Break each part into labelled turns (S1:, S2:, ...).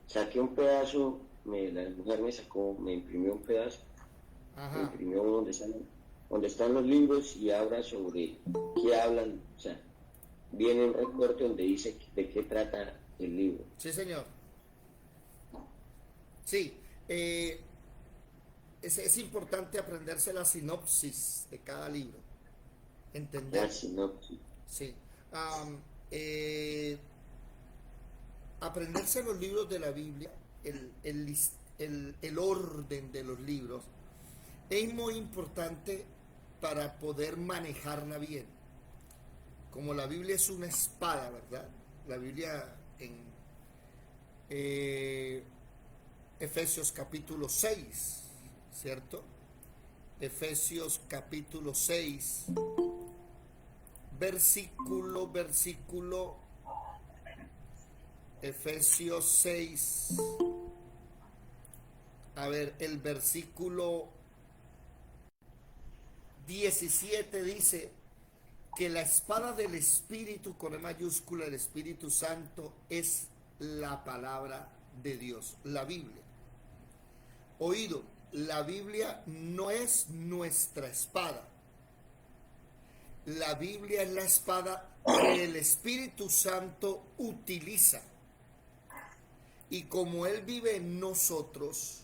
S1: saqué un pedazo, la mujer me imprimió un pedazo, me
S2: Ajá.
S1: imprimió donde están los libros y habla sobre qué hablan, o sea, viene un recorte donde dice de qué trata el libro.
S2: Sí, señor. Sí. Es importante aprenderse la sinopsis de cada libro.
S1: La
S2: Entenderlo.
S1: sinopsis.
S2: Sí. Am, eh, Aprenderse los libros de la Biblia, el orden de los libros, es muy importante para poder manejarla bien. Como la Biblia es una espada, ¿verdad? La Biblia en eh, Efesios capítulo 6, ¿cierto? Efesios capítulo 6, versículo, Efesios 6, a ver, el versículo 17 dice que la espada del Espíritu, con E mayúscula, el Espíritu Santo, es la palabra de Dios, la Biblia. Oído, la Biblia no es nuestra espada. La Biblia es la espada que el Espíritu Santo utiliza. Y como Él vive en nosotros,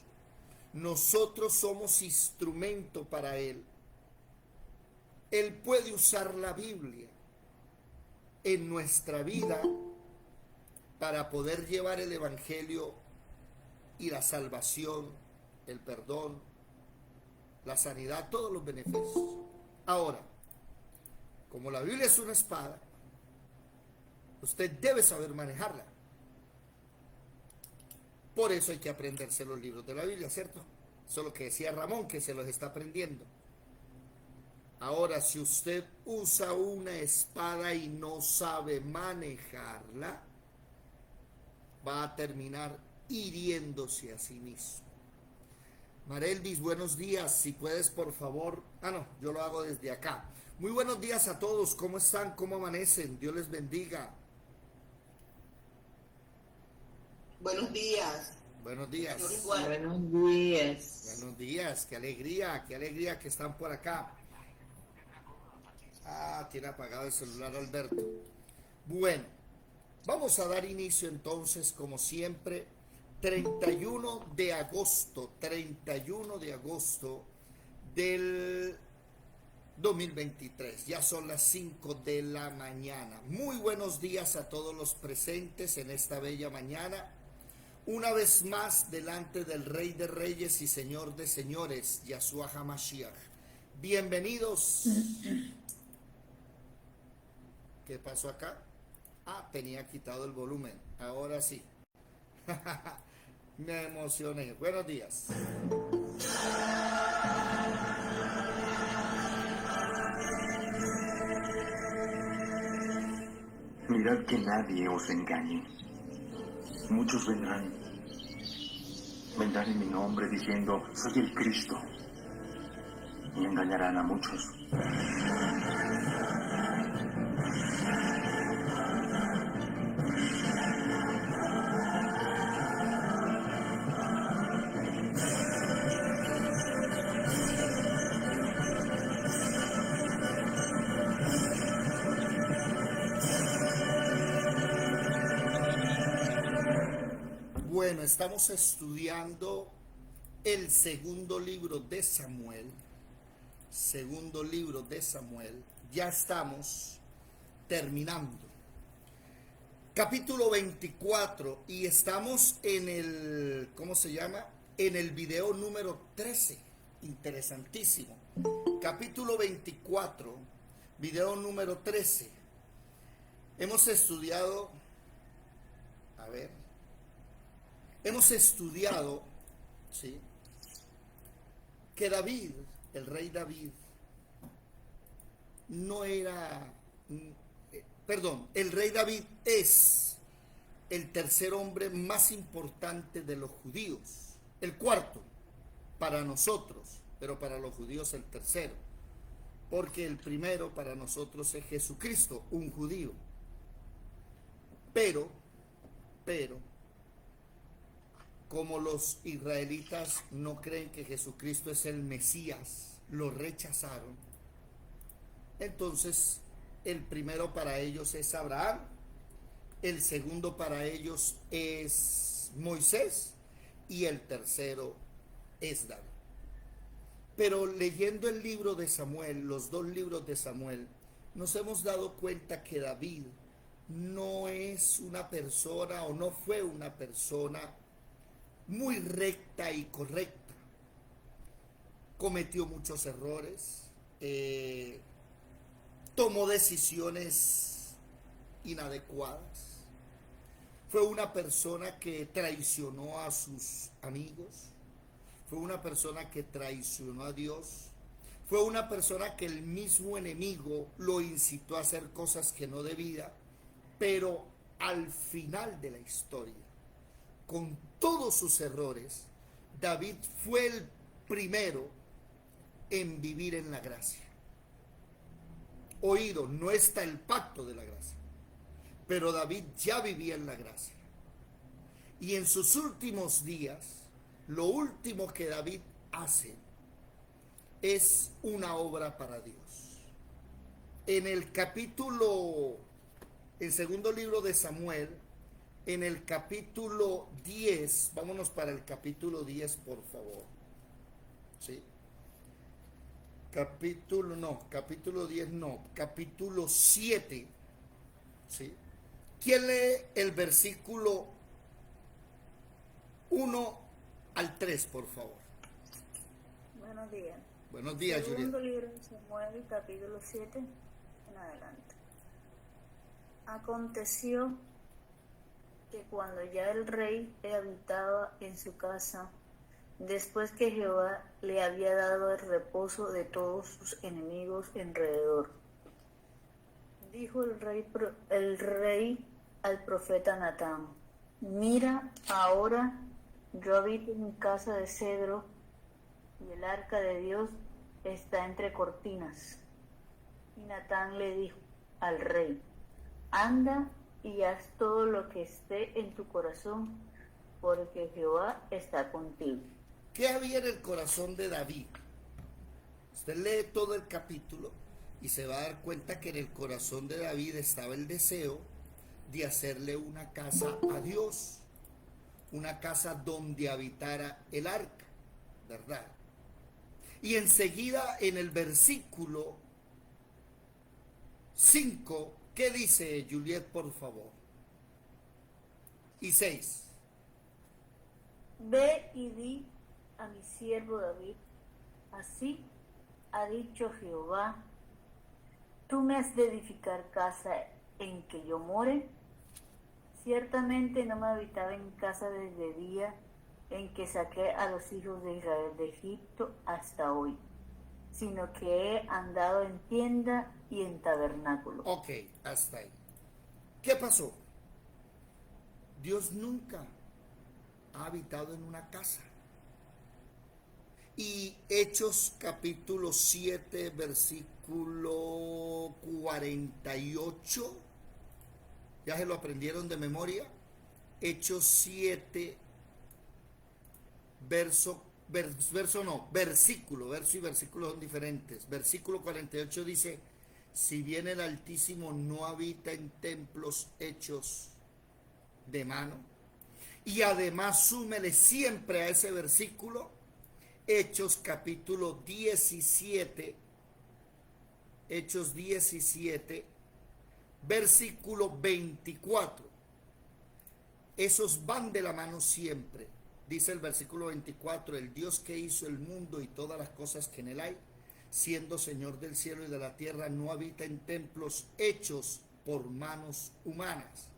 S2: nosotros somos instrumento para Él. Él puede usar la Biblia en nuestra vida para poder llevar el Evangelio y la salvación, el perdón, la sanidad, todos los beneficios. Ahora, como la Biblia es una espada, usted debe saber manejarla. Por eso hay que aprenderse los libros de la Biblia, ¿cierto? Eso es lo que decía Ramón, que se los está aprendiendo. Ahora, si usted usa una espada y no sabe manejarla, va a terminar hiriéndose a sí mismo. Marelvis, buenos días. Si puedes, por favor. Ah, no, yo lo hago desde acá. Muy buenos días a todos. ¿Cómo están? ¿Cómo amanecen? Dios les bendiga.
S3: Buenos días,
S2: Buenos
S3: Señor,
S2: días.
S3: igual.
S4: Buenos días.
S2: Buenos días. Qué alegría que están por acá. Ah, tiene apagado el celular Alberto. Bueno, vamos a dar inicio entonces, como siempre, 31 de agosto del 2023. Ya son las 5 de la mañana. Muy buenos días a todos los presentes en esta bella mañana. Una vez más delante del Rey de Reyes y Señor de Señores, Yahshua HaMashiach. Bienvenidos. ¿Qué pasó acá? Ah, tenía quitado el volumen. Ahora sí. Me emocioné. Buenos días.
S5: Mirad que nadie os engañe. Muchos vendrán en mi nombre diciendo, soy el Cristo, y engañarán a muchos.
S2: Bueno, estamos estudiando el segundo libro de Samuel. Segundo libro de Samuel. Ya estamos terminando. Capítulo 24 y estamos en el, ¿cómo se llama? En el video número 13. Interesantísimo. Capítulo 24, video número 13. Hemos estudiado, a ver, hemos estudiado, ¿sí?, que David, el rey David, no era, perdón, el rey David es el tercer hombre más importante de los judíos, el cuarto para nosotros, pero para los judíos el tercero, porque el primero para nosotros es Jesucristo, un judío. Pero, como los israelitas no creen que Jesucristo es el Mesías, lo rechazaron. Entonces, el primero para ellos es Abraham, el segundo para ellos es Moisés y el tercero es David. Pero leyendo el libro de Samuel, los dos libros de Samuel, nos hemos dado cuenta que David no es una persona o no fue una persona muy recta y correcta. Cometió muchos errores, tomó decisiones inadecuadas. Fue una persona que traicionó a sus amigos. Fue una persona que traicionó a Dios. Fue una persona que el mismo enemigo lo incitó a hacer cosas que no debía. Pero al final de la historia, con todos sus errores, David fue el primero en vivir en la gracia. Oído, no está el pacto de la gracia, pero David ya vivía en la gracia. Y en sus últimos días, lo último que David hace es una obra para Dios. En el segundo libro de Samuel, en el capítulo 10, vámonos para el capítulo 10, por favor. ¿Sí? Capítulo 7. ¿Sí? ¿Quién lee el versículo 1 al 3, por favor?
S6: Buenos días.
S2: Buenos días, Julieta.
S6: Segundo libro de Samuel, capítulo 7, en adelante. Aconteció que cuando ya el rey habitaba en su casa, después que Jehová le había dado el reposo de todos sus enemigos alrededor, dijo el rey al profeta Natán: mira, ahora yo habito en casa de cedro y el arca de Dios está entre cortinas. Y Natán le dijo al rey: anda y haz todo lo que esté en tu corazón, porque Jehová está contigo.
S2: ¿Qué había en el corazón de David? Usted lee todo el capítulo y se va a dar cuenta que en el corazón de David estaba el deseo de hacerle una casa a Dios, una casa donde habitara el arca, ¿verdad? Y enseguida en el versículo 5, ¿qué dice Juliet, por favor? Y 6.
S6: Ve y di a mi siervo David: así ha dicho Jehová, tú me has de edificar casa en que yo more. Ciertamente no me habitaba en casa desde el día en que saqué a los hijos de Israel de Egipto hasta hoy, sino que he andado en tienda y en tabernáculo.
S2: Ok, hasta ahí. ¿Qué pasó? Dios nunca ha habitado en una casa. Y Hechos capítulo 7, versículo 48, ¿ya se lo aprendieron de memoria? Hechos 7, verso y versículo son diferentes. Versículo 48 dice: si bien el Altísimo no habita en templos hechos de mano. Y además súmele siempre a ese versículo Hechos capítulo 17, Hechos 17, versículo 24. Esos van de la mano siempre. Dice el versículo 24: el Dios que hizo el mundo y todas las cosas que en él hay, siendo Señor del cielo y de la tierra, no habita en templos hechos por manos humanas.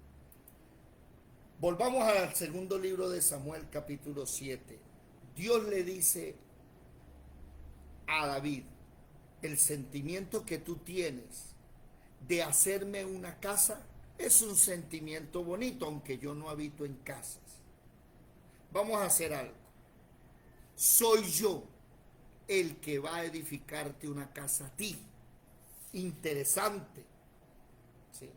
S2: Volvamos al segundo libro de Samuel, capítulo 7. Dios le dice a David: el sentimiento que tú tienes de hacerme una casa es un sentimiento bonito, aunque yo no habito en casas. Vamos a hacer algo. Soy yo el que va a edificarte una casa a ti. Interesante. ¿Sí?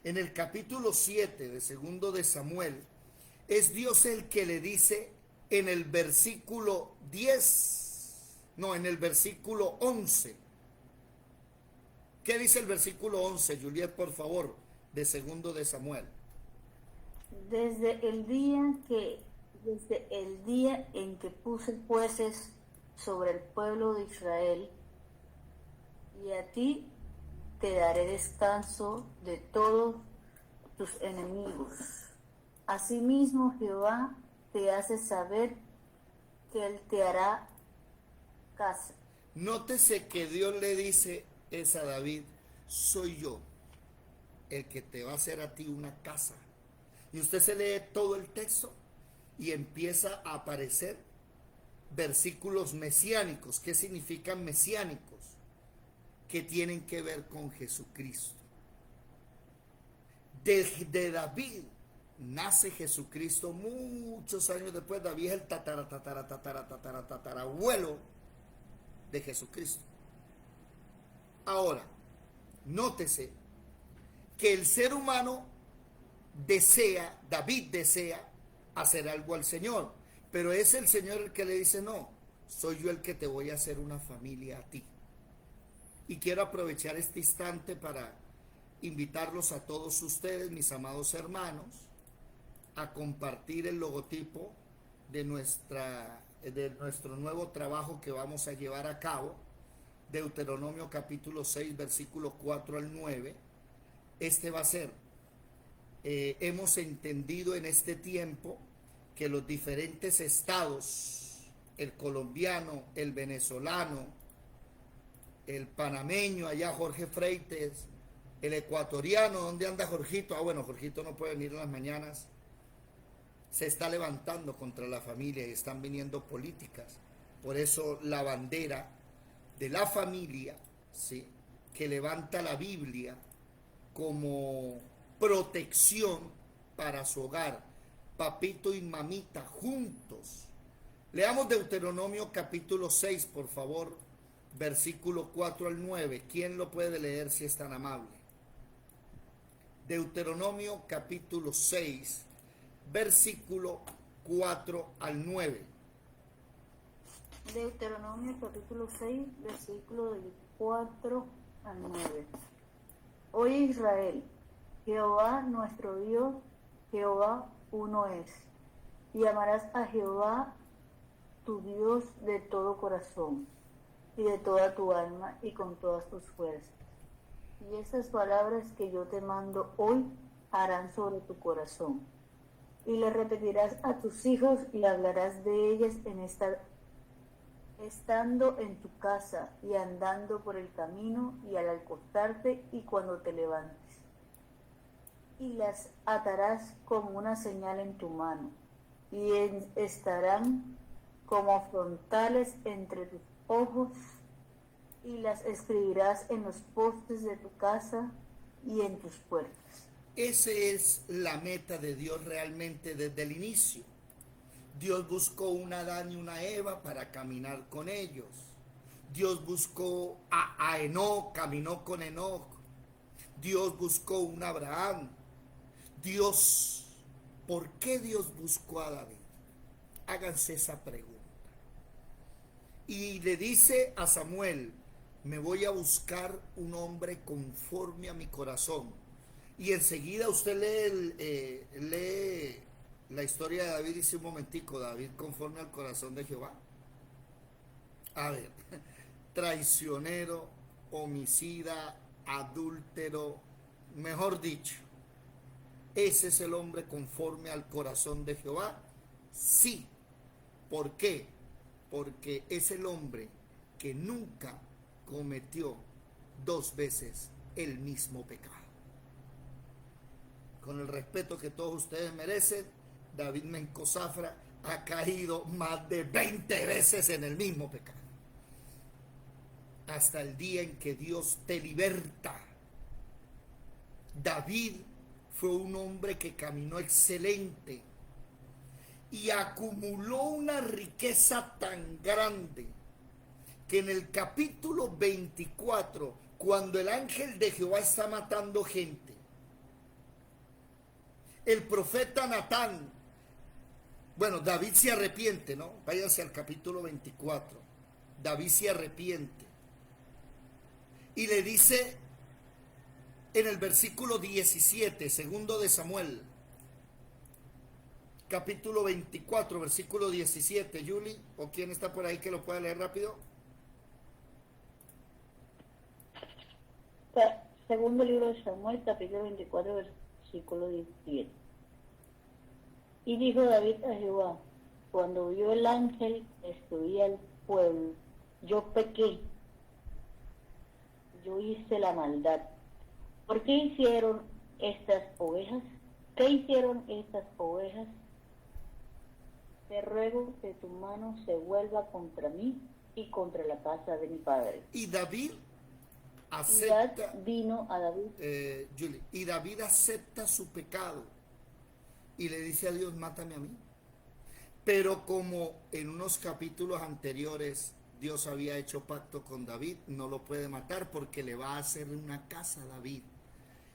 S2: En el capítulo 7 de segundo de Samuel, Es Dios el que le dice en el versículo 10, no, en el versículo 11. ¿Qué dice el versículo 11, Juliet, por favor, de segundo de Samuel?
S6: Desde el día en que puse jueces sobre el pueblo de Israel, y a ti te daré descanso de todos tus enemigos. Asimismo Jehová te hace saber que él te hará casa.
S2: Nótese que Dios le dice a David, soy yo el que te va a hacer a ti una casa. Y usted se lee todo el texto y empieza a aparecer versículos mesiánicos. ¿Qué significan mesiánicos? Que tienen que ver con Jesucristo. De David nace Jesucristo muchos años después. David es el tatarabuelo de Jesucristo. Ahora, nótese que el ser humano David desea hacer algo al Señor, pero es el Señor el que le dice, no, soy yo el que te voy a hacer una familia a ti. Y quiero aprovechar este instante para invitarlos a todos ustedes, mis amados hermanos, a compartir el logotipo de nuestro nuevo trabajo que vamos a llevar a cabo, Deuteronomio capítulo 6, versículo 4 al 9. Este va a ser, hemos entendido en este tiempo que los diferentes estados, el colombiano, el venezolano, el panameño, allá Jorge Freites, el ecuatoriano, ¿dónde anda Jorgito? Ah, bueno, Jorgito no puede venir en las mañanas. Se está levantando contra la familia y están viniendo políticas. Por eso la bandera de la familia, ¿sí?, que levanta la Biblia como protección para su hogar, papito y mamita juntos. Leamos Deuteronomio capítulo 6, por favor, versículo 4 al 9. ¿Quién lo puede leer si es tan amable? Deuteronomio capítulo 6, versículo 4 al 9.
S6: Deuteronomio capítulo 6, versículo del 4 al 9. Oye Israel, Jehová nuestro Dios, Jehová uno es, y amarás a Jehová tu Dios de todo corazón, y de toda tu alma, y con todas tus fuerzas. Y estas palabras que yo te mando hoy harán sobre tu corazón, y le repetirás a tus hijos, y hablarás de ellas estando en tu casa, y andando por el camino, y al acostarte, y cuando te levantes. Y las atarás como una señal en tu mano, y estarán como frontales entre tus ojos, y las escribirás en los postes de tu casa y en tus puertas.
S2: Esa es la meta de Dios realmente desde el inicio. Dios buscó un Adán y una Eva para caminar con ellos. Dios buscó a Enoc, caminó con Enoc. Dios buscó un Abraham. ¿Por qué Dios buscó a David? Háganse esa pregunta. Y le dice a Samuel, me voy a buscar un hombre conforme a mi corazón. Y enseguida usted lee la historia de David, dice un momentico, David conforme al corazón de Jehová. A ver, traicionero, homicida, adúltero, mejor dicho, ¿ese es el hombre conforme al corazón de Jehová? Sí. ¿Por qué? Porque es el hombre que nunca cometió dos veces el mismo pecado. Con el respeto que todos ustedes merecen, David Mencozafra ha caído más de 20 veces en el mismo pecado. Hasta el día en que Dios te liberta. David fue un hombre que caminó excelente y acumuló una riqueza tan grande que en el capítulo 24, cuando el ángel de Jehová está matando gente, el profeta Natán Bueno, David se arrepiente, ¿no? Váyanse al capítulo 24. David se arrepiente. Y le dice en el versículo 17, segundo de Samuel, capítulo 24, versículo 17, Yuli, o quién está por ahí que lo pueda leer rápido.
S6: Segundo libro de Samuel, capítulo 24, versículo 17. Y dijo David a Jehová, cuando vio el ángel destruía el pueblo, yo pequé, yo hice la maldad. ¿Por qué hicieron estas ovejas? ¿Qué hicieron estas ovejas? Te ruego que tu mano se vuelva contra mí y contra la casa de mi padre.
S2: Y David
S6: Y
S2: acepta,
S6: Gad vino a David.
S2: Yuli, y David acepta su pecado y le dice a Dios, mátame a mí. Pero como en unos capítulos anteriores Dios había hecho pacto con David, no lo puede matar porque le va a hacer una casa a David.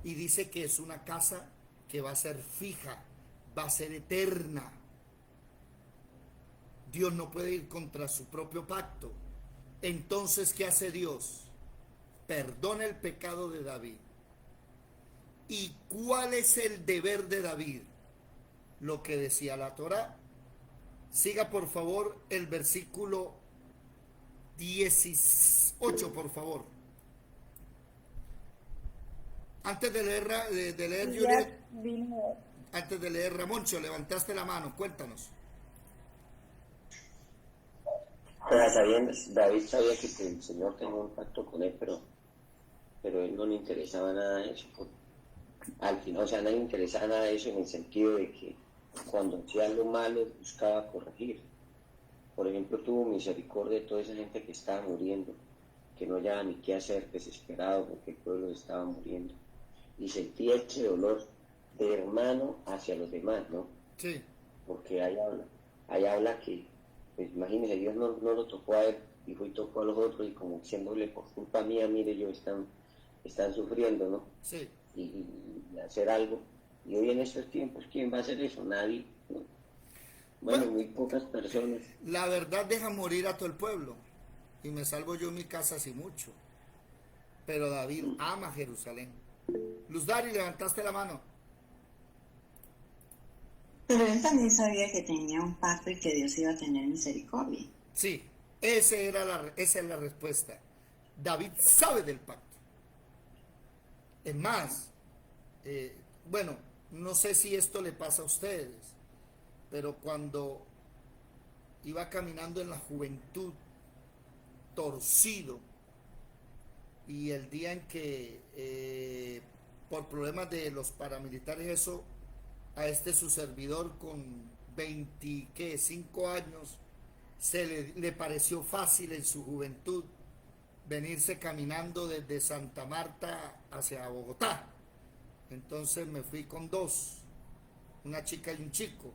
S2: Y dice que es una casa que va a ser fija, va a ser eterna. Dios no puede ir contra su propio pacto. Entonces, ¿qué hace Dios? Perdona el pecado de David. ¿Y cuál es el deber de David? Lo que decía la Torá. Siga por favor el versículo 18, por favor. Antes de leer
S6: Y
S2: Yuri,
S6: Gad vino.
S2: antes de leer Ramoncho, levantaste la mano, cuéntanos.
S1: David sabía que el Señor tenía un pacto con él, pero él no le interesaba nada de eso. Al final, o sea, no le interesaba nada de eso en el sentido de que cuando hacía lo malo buscaba corregir. Por ejemplo, tuvo misericordia de toda esa gente que estaba muriendo, que no hallaba ni qué hacer, desesperado porque el pueblo estaba muriendo. Y sentía ese dolor de hermano hacia los demás, ¿no?
S2: Sí.
S1: Porque ahí habla que, pues imagínense, Dios no lo tocó a él y fue y tocó a los otros y como diciéndole, por culpa mía, mire, ellos están sufriendo, ¿no?
S2: Sí.
S1: Y hacer algo. Y hoy en estos tiempos, ¿quién va a hacer eso? Nadie, ¿no? Bueno, muy pocas personas.
S2: La verdad deja morir a todo el pueblo. Y me salvo yo en mi casa así mucho. Pero David ama Jerusalén. Luz Dari, levantaste la mano.
S4: Pero él también sabía que tenía un pacto y que Dios iba a tener misericordia.
S2: Sí, esa es la respuesta. David sabe del pacto. Es más, bueno, no sé si esto le pasa a ustedes, pero cuando iba caminando en la juventud, torcido, y el día en que por problemas de los paramilitares eso, a su servidor con 25 años le pareció fácil en su juventud venirse caminando desde Santa Marta hacia Bogotá. Entonces me fui con dos, una chica y un chico,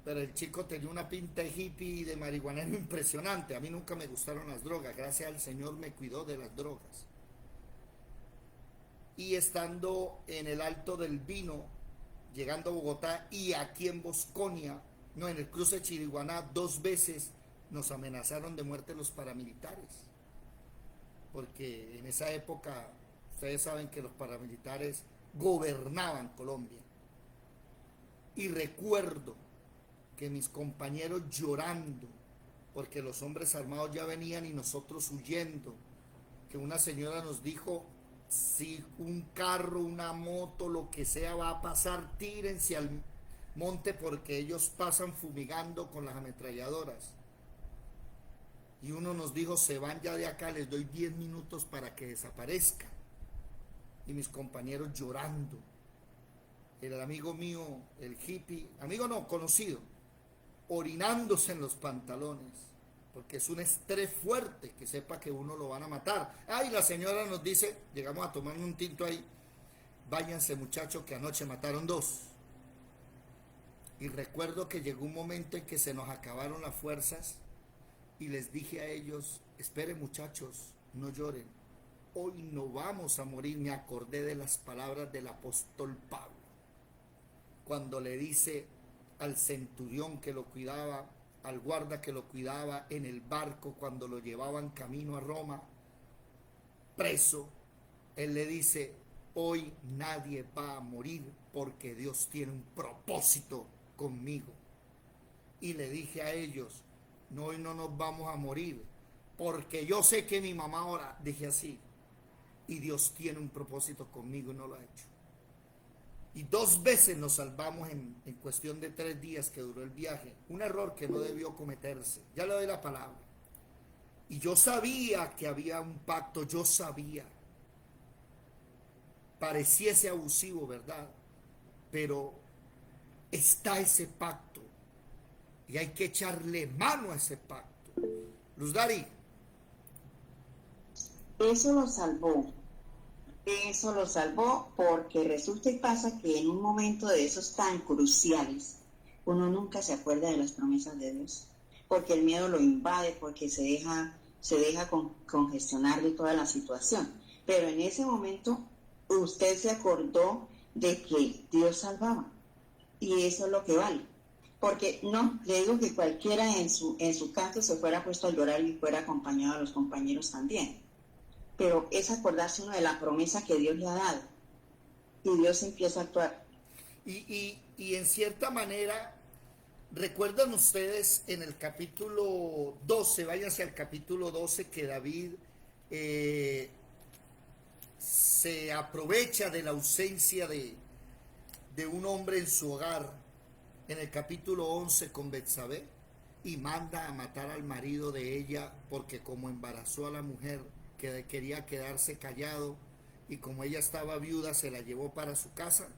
S2: pero el chico tenía una pinta de hippie y de marihuanero impresionante. A mí nunca me gustaron las drogas, gracias al Señor me cuidó de las drogas. Y estando en el Alto del Vino, llegando a Bogotá y aquí en Bosconia, no, en el cruce de Chiriguaná, 2 veces nos amenazaron de muerte los paramilitares. Porque en esa época, ustedes saben que los paramilitares gobernaban Colombia. Y recuerdo que mis compañeros llorando, porque los hombres armados ya venían y nosotros huyendo, que una señora nos dijo, si un carro, una moto, lo que sea va a pasar, tírense al monte porque ellos pasan fumigando con las ametralladoras. Y uno nos dijo, se van ya de acá, les doy 10 minutos para que desaparezcan. Y mis compañeros llorando. El amigo mío, el hippie, amigo no, conocido, orinándose en los pantalones. Porque es un estrés fuerte, que sepa que uno lo van a matar. Ay, la señora nos dice, llegamos a tomar un tinto ahí, váyanse muchachos que anoche mataron 2. Y recuerdo que llegó un momento en que se nos acabaron las fuerzas y les dije a ellos, esperen muchachos, no lloren, hoy no vamos a morir. Me acordé de las palabras del apóstol Pablo, cuando le dice al centurión que lo cuidaba, al guarda que lo cuidaba en el barco cuando lo llevaban camino a Roma, preso. Él le dice: hoy nadie va a morir porque Dios tiene un propósito conmigo. Y le dije a ellos: no, hoy no nos vamos a morir porque yo sé que mi mamá ora, dije así, y Dios tiene un propósito conmigo y no lo ha hecho. Y 2 veces nos salvamos en cuestión de 3 días que duró el viaje. Un error que no debió cometerse. Ya le doy la palabra. Y yo sabía que había un pacto, yo sabía. Pareciese abusivo, ¿verdad? Pero está ese pacto. Y hay que echarle mano a ese pacto. Luz Dari.
S4: Eso lo salvó. Eso lo salvó porque resulta y pasa que en un momento de esos tan cruciales, uno nunca se acuerda de las promesas de Dios, porque el miedo lo invade, porque se deja congestionar de toda la situación. Pero en ese momento usted se acordó de que Dios salvaba, y eso es lo que vale. Porque no, le digo que cualquiera en su canto se fuera puesto a llorar y fuera acompañado a los compañeros también. Pero es acordarse uno de la promesa que Dios le ha dado. Y Dios empieza a actuar.
S2: Y en cierta manera, ¿recuerdan ustedes en el capítulo 12, váyanse al capítulo 12, que David se aprovecha de la ausencia de un hombre en su hogar, en el capítulo 11 con Betsabé, y manda a matar al marido de ella porque como embarazó a la mujer, que quería quedarse callado, y como ella estaba viuda se la llevó para su casa?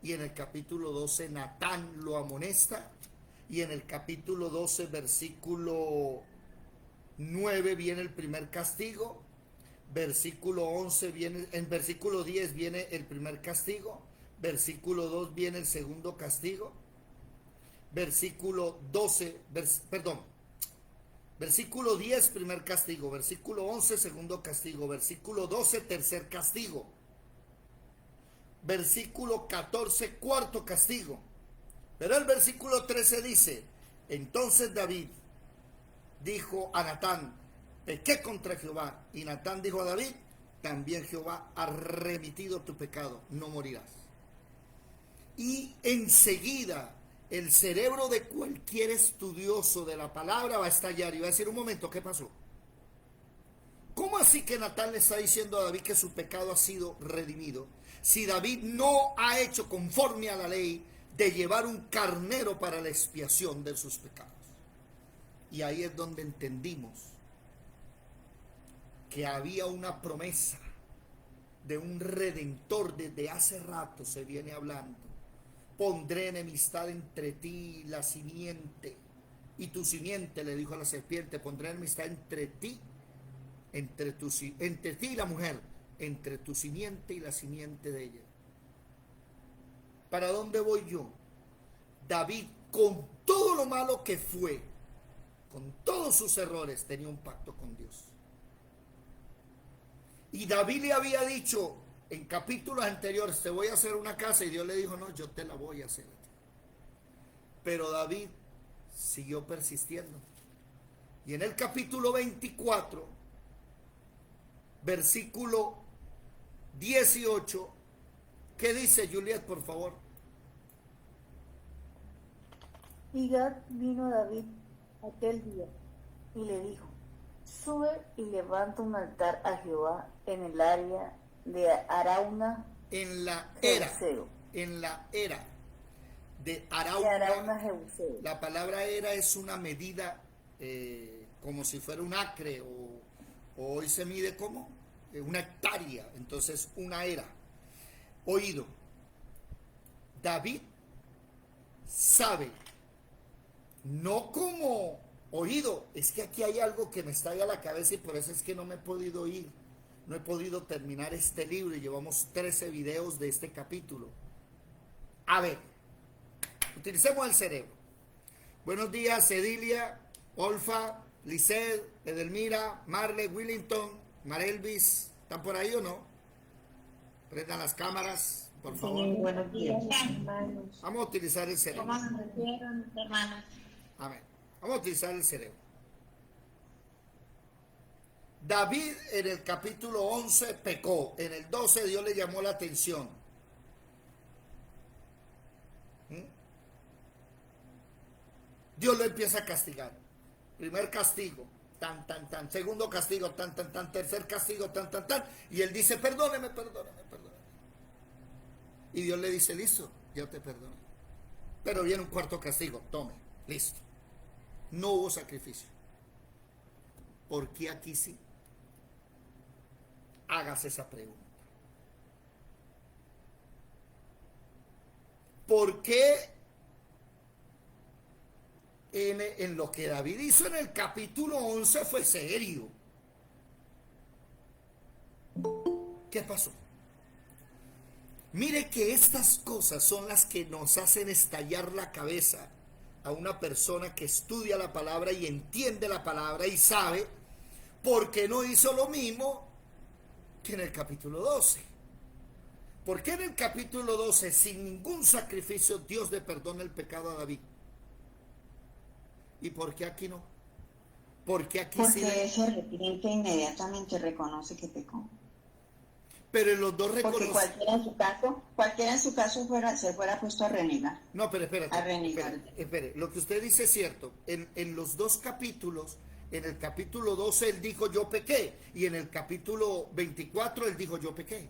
S2: Y en el capítulo 12 Natán lo amonesta, y en el capítulo 12 versículo 9 viene el primer castigo, versículo 11 viene, en versículo 10 viene el primer castigo, versículo 2 viene el segundo castigo, versículo 12, versículo 10, primer castigo, versículo 11, segundo castigo, versículo 12, tercer castigo, versículo 14, cuarto castigo. Pero el versículo 13 dice: entonces David dijo a Natán: pequé contra Jehová. Y Natán dijo a David: también Jehová ha remitido tu pecado, no morirás. Y enseguida el cerebro de cualquier estudioso de la palabra va a estallar y va a decir: un momento, ¿qué pasó? ¿Cómo así que Natán le está diciendo a David que su pecado ha sido redimido, si David no ha hecho conforme a la ley de llevar un carnero para la expiación de sus pecados? Y ahí es donde entendimos que había una promesa de un redentor. Desde hace rato se viene hablando: pondré enemistad entre ti y la simiente, y tu simiente, le dijo a la serpiente, pondré enemistad entre ti, entre ti y la mujer, entre tu simiente y la simiente de ella. ¿Para dónde voy yo? David, con todo lo malo que fue, con todos sus errores, tenía un pacto con Dios. Y David le había dicho en capítulos anteriores: te voy a hacer una casa, y Dios le dijo: no, yo te la voy a hacer. Pero David siguió persistiendo. Y en el capítulo 24, versículo 18, ¿qué dice, Juliet, por favor?
S6: Y Gad vino a David aquel día y le dijo: sube y levanta un altar a Jehová en el área de Arauna,
S2: en la era
S6: Jebuseo.
S2: De
S6: Arauna,
S2: Arauna.
S6: Jebuseo.
S2: La palabra era es una medida como si fuera un acre, o hoy se mide como una hectárea, entonces una era. Oído, David sabe, no como oído, es que aquí hay algo que me estalla a la cabeza y por eso es que no me he podido ir. No he podido terminar este libro y llevamos 13 videos de este capítulo. A ver, utilicemos el cerebro. Buenos días, Edilia, Olfa, Lisset, Edelmira, Marle, Willington, Marelvis. ¿Están por ahí o no? Prendan las cámaras. por favor.
S7: Buenos días, hermanos.
S2: Vamos a utilizar el cerebro.
S7: ¿Cómo se refieren, hermanos?
S2: Amén. Vamos a utilizar el cerebro. David en el capítulo 11 pecó. En el 12 Dios le llamó la atención. Dios lo empieza a castigar. Primer castigo, tan, tan, tan. Segundo castigo, tan, tan, tan. Tercer castigo, tan, tan, tan. Y él dice, perdóneme, perdóneme, perdóneme. Y Dios le dice, listo, yo te perdono. Pero viene un cuarto castigo, tome, listo. No hubo sacrificio. ¿Por qué aquí sí? Hágase esa pregunta. ¿Por qué en lo que David hizo en el capítulo 11 fue serio? ¿Qué pasó? Mire que estas cosas son las que nos hacen estallar la cabeza a una persona que estudia la palabra y entiende la palabra y sabe por qué no hizo lo mismo que en el capítulo 12. ¿Por qué en el capítulo 12, sin ningún sacrificio, Dios le perdona el pecado a David? ¿Y por qué aquí no? Porque aquí
S4: Porque
S2: sí.
S4: ese arrepintiente inmediatamente reconoce que pecó.
S2: Pero en los dos
S4: Porque
S2: reconoce.
S4: cualquiera en su caso se fuera puesto a renegar.
S2: No, pero espérate.
S4: A renegar.
S2: Espere. Lo que usted dice es cierto. En los dos capítulos, en el capítulo 12 él dijo yo pequé. Y en el capítulo 24 él dijo yo pequé.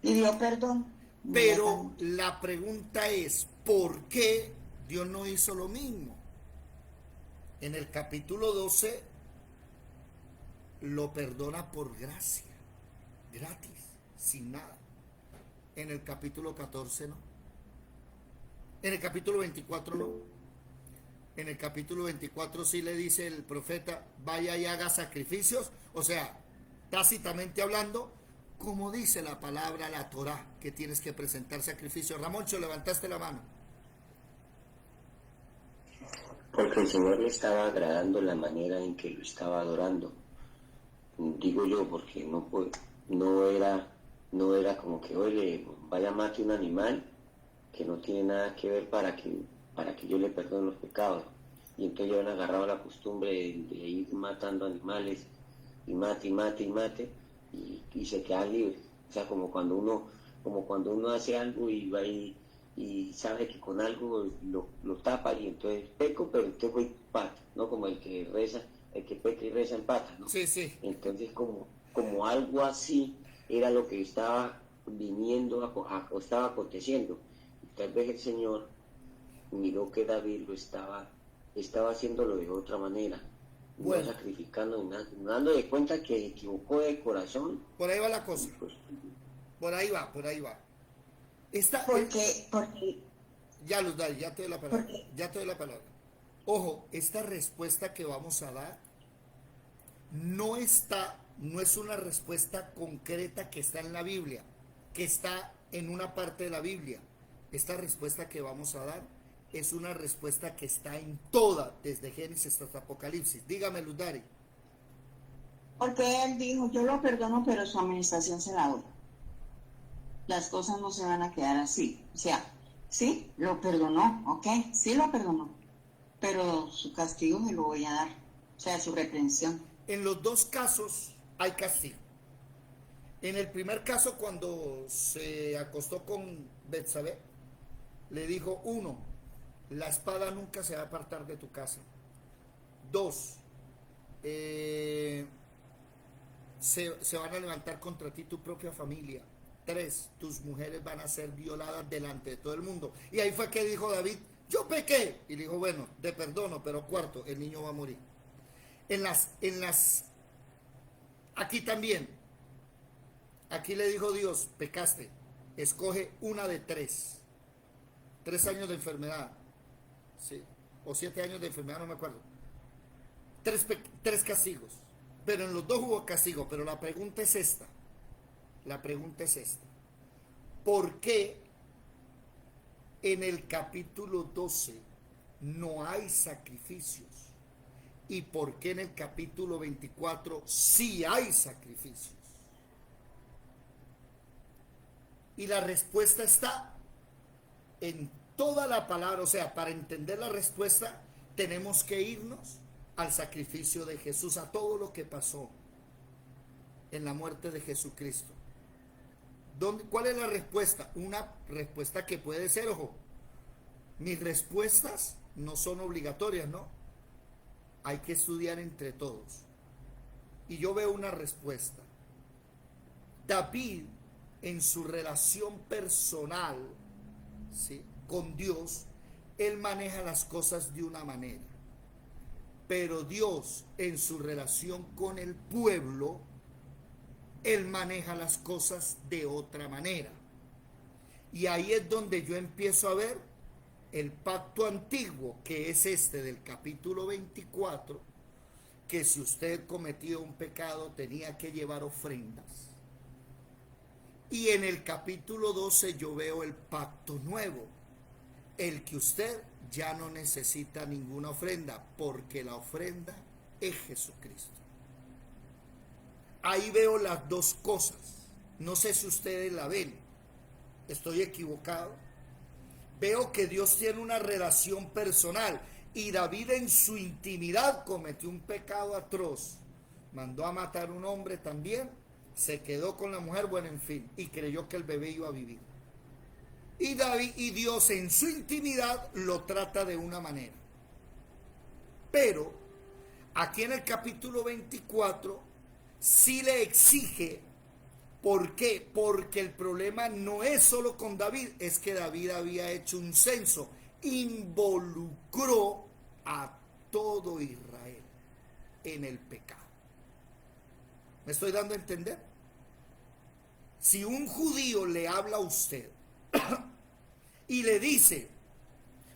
S4: Pidió perdón.
S2: Pero la pregunta es, ¿por qué Dios no hizo lo mismo? En el capítulo 12 lo perdona por gracia, gratis, sin nada. En el capítulo 14 no. En el capítulo 24 no. En el capítulo 24 sí le dice el profeta, vaya y haga sacrificios. O sea, tácitamente hablando, como dice la palabra, la Torá, que tienes que presentar sacrificios. Ramoncho, levantaste la mano.
S1: Porque el Señor le estaba agradando la manera en que lo estaba adorando. Digo yo, porque no era como que, oye, vaya mate un animal que no tiene nada que ver para que yo le perdone los pecados. Y entonces ya han agarrado la costumbre de ir matando animales y mate, y se queda libre. O sea, como cuando uno hace algo y va y sabe que con algo lo tapa y entonces peco, pero entonces voy pata, ¿no? Como el que peca y reza en pata, ¿no?
S2: Sí, sí.
S1: Entonces como algo así era lo que estaba viniendo o estaba aconteciendo. Y tal vez el Señor miró que David lo estaba haciéndolo de otra manera,
S2: bueno,
S1: no sacrificando ni nada, dando de cuenta que se equivocó de corazón.
S2: Por ahí va la cosa.
S1: Pues,
S2: Por ahí va.
S4: Porque
S2: Ya, Luz, dale, ya te doy la palabra. Ojo, esta respuesta que vamos a dar no es una respuesta concreta que está en la Biblia, que está en una parte de la Biblia. Esta respuesta que vamos a dar es una respuesta que está en toda, desde Génesis hasta Apocalipsis. Dígame, Luz Dari.
S4: Porque él dijo, yo lo perdono, pero su administración se la doy. Las cosas no se van a quedar así. O sea, sí, lo perdonó, ok, sí lo perdonó, pero su castigo me lo voy a dar, o sea, su reprensión.
S2: En los dos casos hay castigo. En el primer caso, cuando se acostó con Betsabé, le dijo, 1, la espada nunca se va a apartar de tu casa. 2, se van a levantar contra ti tu propia familia. 3, tus mujeres van a ser violadas delante de todo el mundo. Y ahí fue que dijo David, yo pequé. Y le dijo, bueno, te perdono, pero 4, el niño va a morir. Aquí también. Aquí le dijo Dios, pecaste, escoge una de 3. 3 años de enfermedad. Sí, o 7 años de enfermedad, no me acuerdo. 3 castigos. Pero en los dos hubo castigo. Pero la pregunta es esta. ¿Por qué en el capítulo 12 no hay sacrificios? ¿Y por qué en el capítulo 24 sí hay sacrificios? Y la respuesta está en toda la palabra. O sea, para entender la respuesta tenemos que irnos al sacrificio de Jesús, a todo lo que pasó en la muerte de Jesucristo. ¿Cuál es la respuesta? Una respuesta que puede ser, ojo, mis respuestas no son obligatorias, ¿no? Hay que estudiar entre todos. Y yo veo una respuesta. David, en su relación personal, ¿sí?, con Dios, él maneja las cosas de una manera. Pero Dios, en su relación con el pueblo, él maneja las cosas de otra manera. Y ahí es donde yo empiezo a ver el pacto antiguo, que es este del capítulo 24, que si usted cometía un pecado tenía que llevar ofrendas. Y en el capítulo 12 yo veo el pacto nuevo, el que usted ya no necesita ninguna ofrenda, porque la ofrenda es Jesucristo. Ahí veo las dos cosas. No sé si ustedes la ven. ¿Estoy equivocado? Veo que Dios tiene una relación personal, y David en su intimidad cometió un pecado atroz. Mandó a matar a un hombre también, se quedó con la mujer, bueno, en fin, y creyó que el bebé iba a vivir. Y David y Dios en su intimidad lo trata de una manera. Pero aquí en el capítulo 24 sí le exige. ¿Por qué? Porque el problema no es solo con David, es que David había hecho un censo, involucró a todo Israel en el pecado. ¿Me estoy dando a entender? Si un judío le habla a usted y le dice,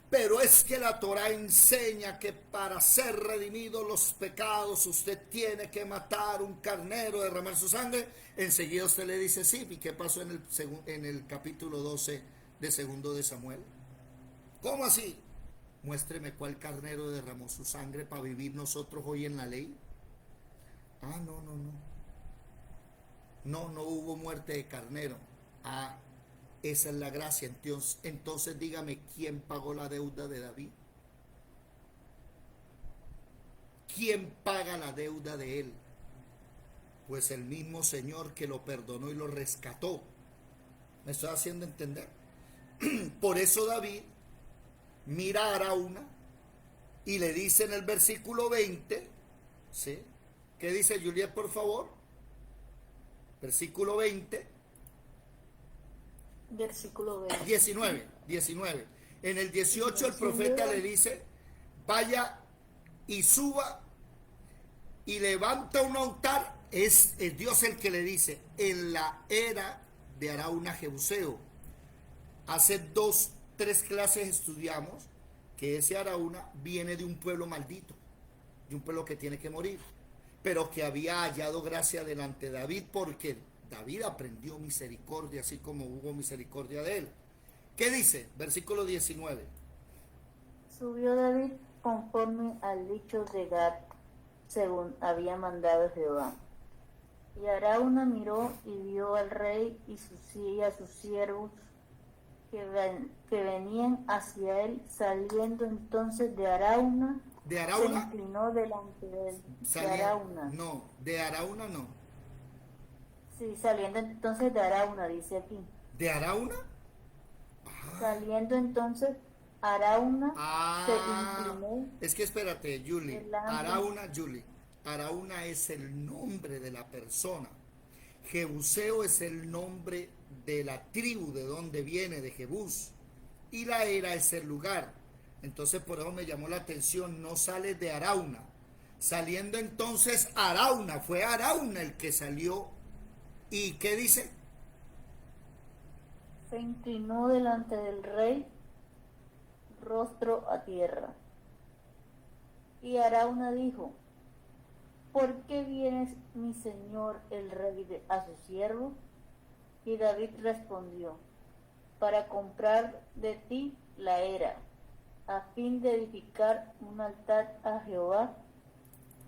S2: pero es que la Torá enseña que para ser redimidos los pecados usted tiene que matar un carnero, derramar su sangre, enseguida usted le dice, sí, ¿y qué pasó en el capítulo 12 de segundo de Samuel? ¿Cómo así? Muéstreme cuál carnero derramó su sangre para vivir nosotros hoy en la ley. Ah, no. No hubo muerte de carnero. Ah, esa es la gracia. Entonces dígame, ¿quién pagó la deuda de David? ¿Quién paga la deuda de él? Pues el mismo Señor que lo perdonó y lo rescató. ¿Me estoy haciendo entender? Por eso David mira a Arauna y le dice en el versículo 20, ¿sí? ¿Qué dice Juliet, por favor? Versículo 20.
S6: Versículo 20.
S2: 19. En el 18 el profeta le dice, vaya y suba y levanta un altar. Es Dios el que le dice, en la era de Arauna Jebuseo. Hace 3 clases estudiamos que ese Arauna viene de un pueblo maldito, de un pueblo que tiene que morir, pero que había hallado gracia delante de David, porque David aprendió misericordia, así como hubo misericordia de él. ¿Qué dice? Versículo 19.
S6: Subió David conforme al dicho de Gad, según había mandado Jehová. Y Arauna miró y vio al rey y a sus siervos que venían hacia él. Saliendo entonces de Arauna, se inclinó delante de él. De Arauna.
S2: No, de Arauna no.
S6: Sí, saliendo entonces de Arauna, dice aquí.
S2: ¿De Arauna?
S6: Saliendo entonces Arauna, se inclinó.
S2: Es que espérate, Julie. Arauna es el nombre de la persona. Jebuseo es el nombre de la tribu de donde viene, de Jebús. Y la era es el lugar. Entonces por eso me llamó la atención, no sale de Arauna. Saliendo entonces Arauna, fue Arauna el que salió. ¿Y qué dice?
S6: Se inclinó delante del rey, rostro a tierra. Y Arauna dijo, ¿por qué vienes, mi señor el rey, a su siervo? Y David respondió, para comprar de ti la era, a fin de edificar un altar a Jehová,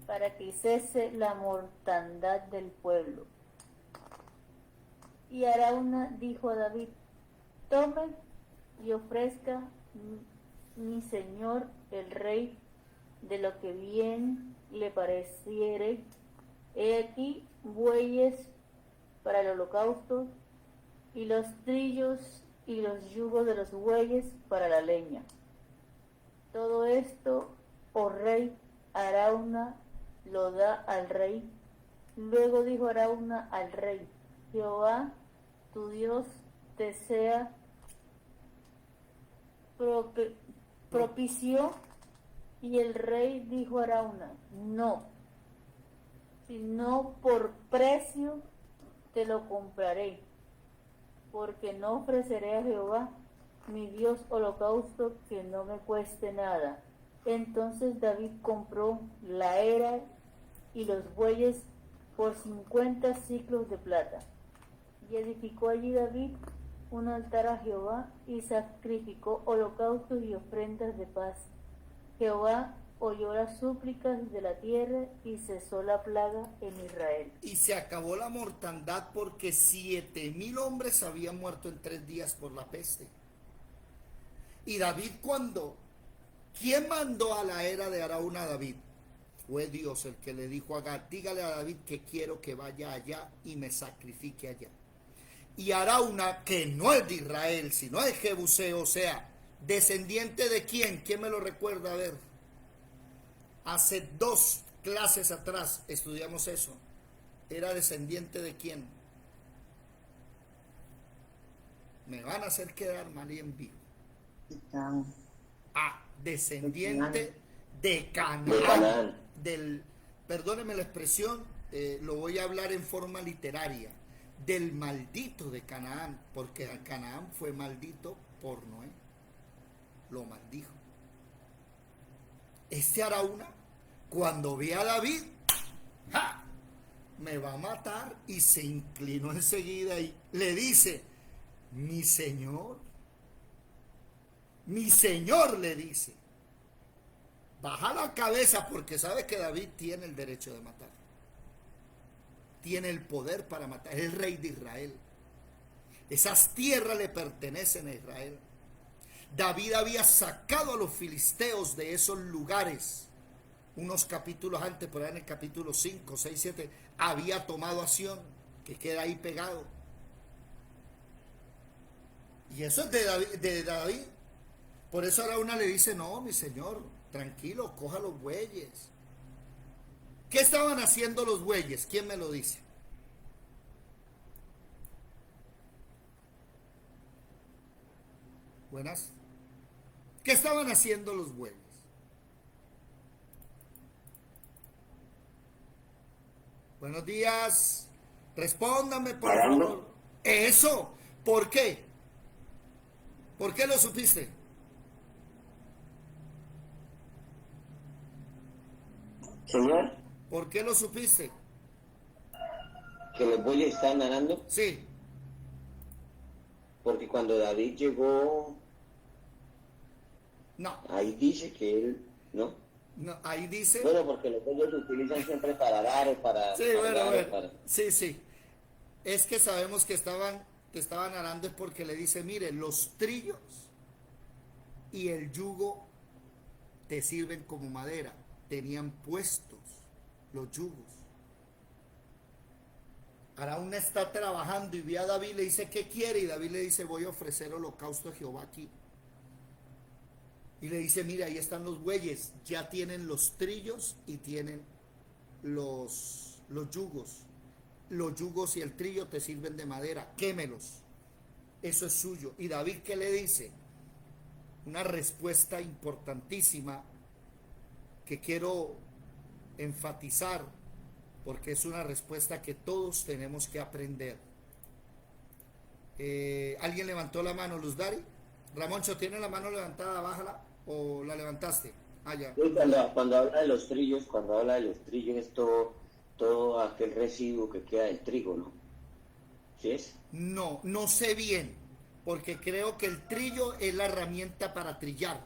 S6: para que cese la mortandad del pueblo. Y Arauna dijo a David, tome y ofrezca mi señor el rey de lo que bien le pareciere. He aquí bueyes para el holocausto, y los trillos y los yugos de los bueyes para la leña. Todo esto, oh rey, Arauna lo da al rey. Luego dijo Arauna al rey, Jehová, tu Dios, te sea propicio. Y el rey dijo a Arauna, no, sino por precio te lo compraré, porque no ofreceré a Jehová mi Dios holocausto que no me cueste nada. Entonces David compró la era y los bueyes por 50 siclos de plata. Y edificó allí David un altar a Jehová y sacrificó holocaustos y ofrendas de paz. Jehová oyó las súplicas de la tierra y cesó la plaga en Israel.
S2: Y se acabó la mortandad porque 7,000 hombres habían muerto en 3 días por la peste. Y David ¿quién mandó a la era de Arauna a David? Fue Dios el que le dijo a Gad, dígale a David que quiero que vaya allá y me sacrifique allá. Y Arauna, que no es de Israel, sino de Jebuseo, o sea, descendiente de quién, ¿quién me lo recuerda? A ver, hace 2 clases atrás estudiamos eso. ¿Era descendiente de quién? Me van a hacer quedar mal y en vivo. Descendiente de Canaán. Perdóneme la expresión, lo voy a hablar en forma literaria, del maldito de Canaán, porque Canaán fue maldito por Noé, lo maldijo. Este Arauna, cuando ve a David, ¡ja!, me va a matar, y se inclinó enseguida y le dice, mi señor le dice, baja la cabeza, porque sabe que David tiene el derecho de matar, tiene el poder para matar, es el rey de Israel, esas tierras le pertenecen a Israel. David había sacado a los filisteos de esos lugares unos capítulos antes, por ahí en el capítulo 5, 6, 7, había tomado acción, que queda ahí pegado. Y eso es de David. Por eso Arauna le dice, no, mi señor, tranquilo, coja los bueyes. ¿Qué estaban haciendo los bueyes? ¿Quién me lo dice? Buenas. ¿Qué estaban haciendo los bueyes? Buenos días. Respóndame, por favor. Eso. ¿Por qué? ¿Por qué lo supiste?
S1: Señor,
S2: ¿Por qué lo supiste?
S1: que los bueyes están nadando,
S2: Sí.
S1: porque cuando David llegó,
S2: No.
S1: ahí dice que él, ¿no?
S2: No, ahí dice.
S1: Bueno, porque los bueyes se utilizan siempre para arar o para...
S2: Sí,
S1: cargar,
S2: bueno.
S1: o para...
S2: Sí, sí. Es que sabemos que estaban arando, es porque le dice, mire, los trillos y el yugo te sirven como madera. Tenían puestos los yugos. Arauna está trabajando y ve a David, le dice, ¿qué quiere? Y David le dice, voy a ofrecer holocausto a Jehová aquí. Y le dice, mira, ahí están los bueyes, ya tienen los trillos y tienen los yugos. Los yugos y el trillo te sirven de madera, quémelos. Eso es suyo. Y David, ¿qué le dice? Una respuesta importantísima que quiero enfatizar, porque es una respuesta que todos tenemos que aprender. ¿Alguien levantó la mano? Luz Dari. Ramoncho, ¿tiene la mano levantada? Bájala. ¿O la levantaste? Ya.
S1: Cuando habla de los trillos, es todo aquel residuo que queda del trigo, ¿no? ¿Sí es?
S2: No sé bien, porque creo que el trillo es la herramienta para trillar.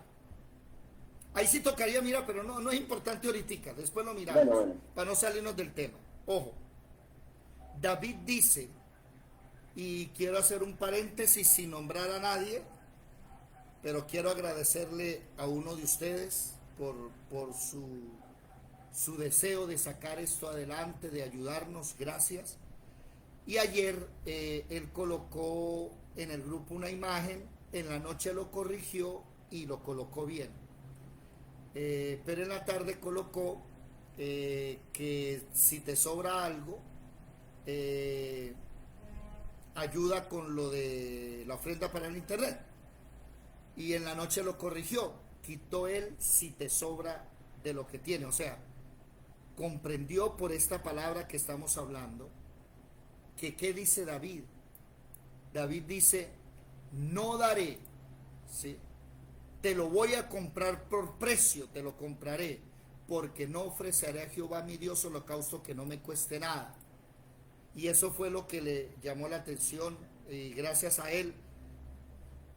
S2: Ahí sí tocaría mirar, pero no es importante ahorita, después lo miramos, para no salirnos del tema. Ojo, David dice, Y quiero hacer un paréntesis sin nombrar a nadie, pero quiero agradecerle a uno de ustedes por su deseo de sacar esto adelante, de ayudarnos. Gracias. Y ayer él colocó en el grupo una imagen, en la noche lo corrigió y lo colocó bien. Pero en la tarde colocó que si te sobra algo, ayuda con lo de la ofrenda para el internet. Y en la noche lo corrigió, quitó él si te sobra de lo que tiene. O sea, comprendió por esta palabra que estamos hablando que ¿qué dice David? David dice, no daré, ¿sí? Te lo voy a comprar por precio, te lo compraré, porque no ofreceré a Jehová mi Dios holocausto que no me cueste nada. Y eso fue lo que le llamó la atención, y gracias a él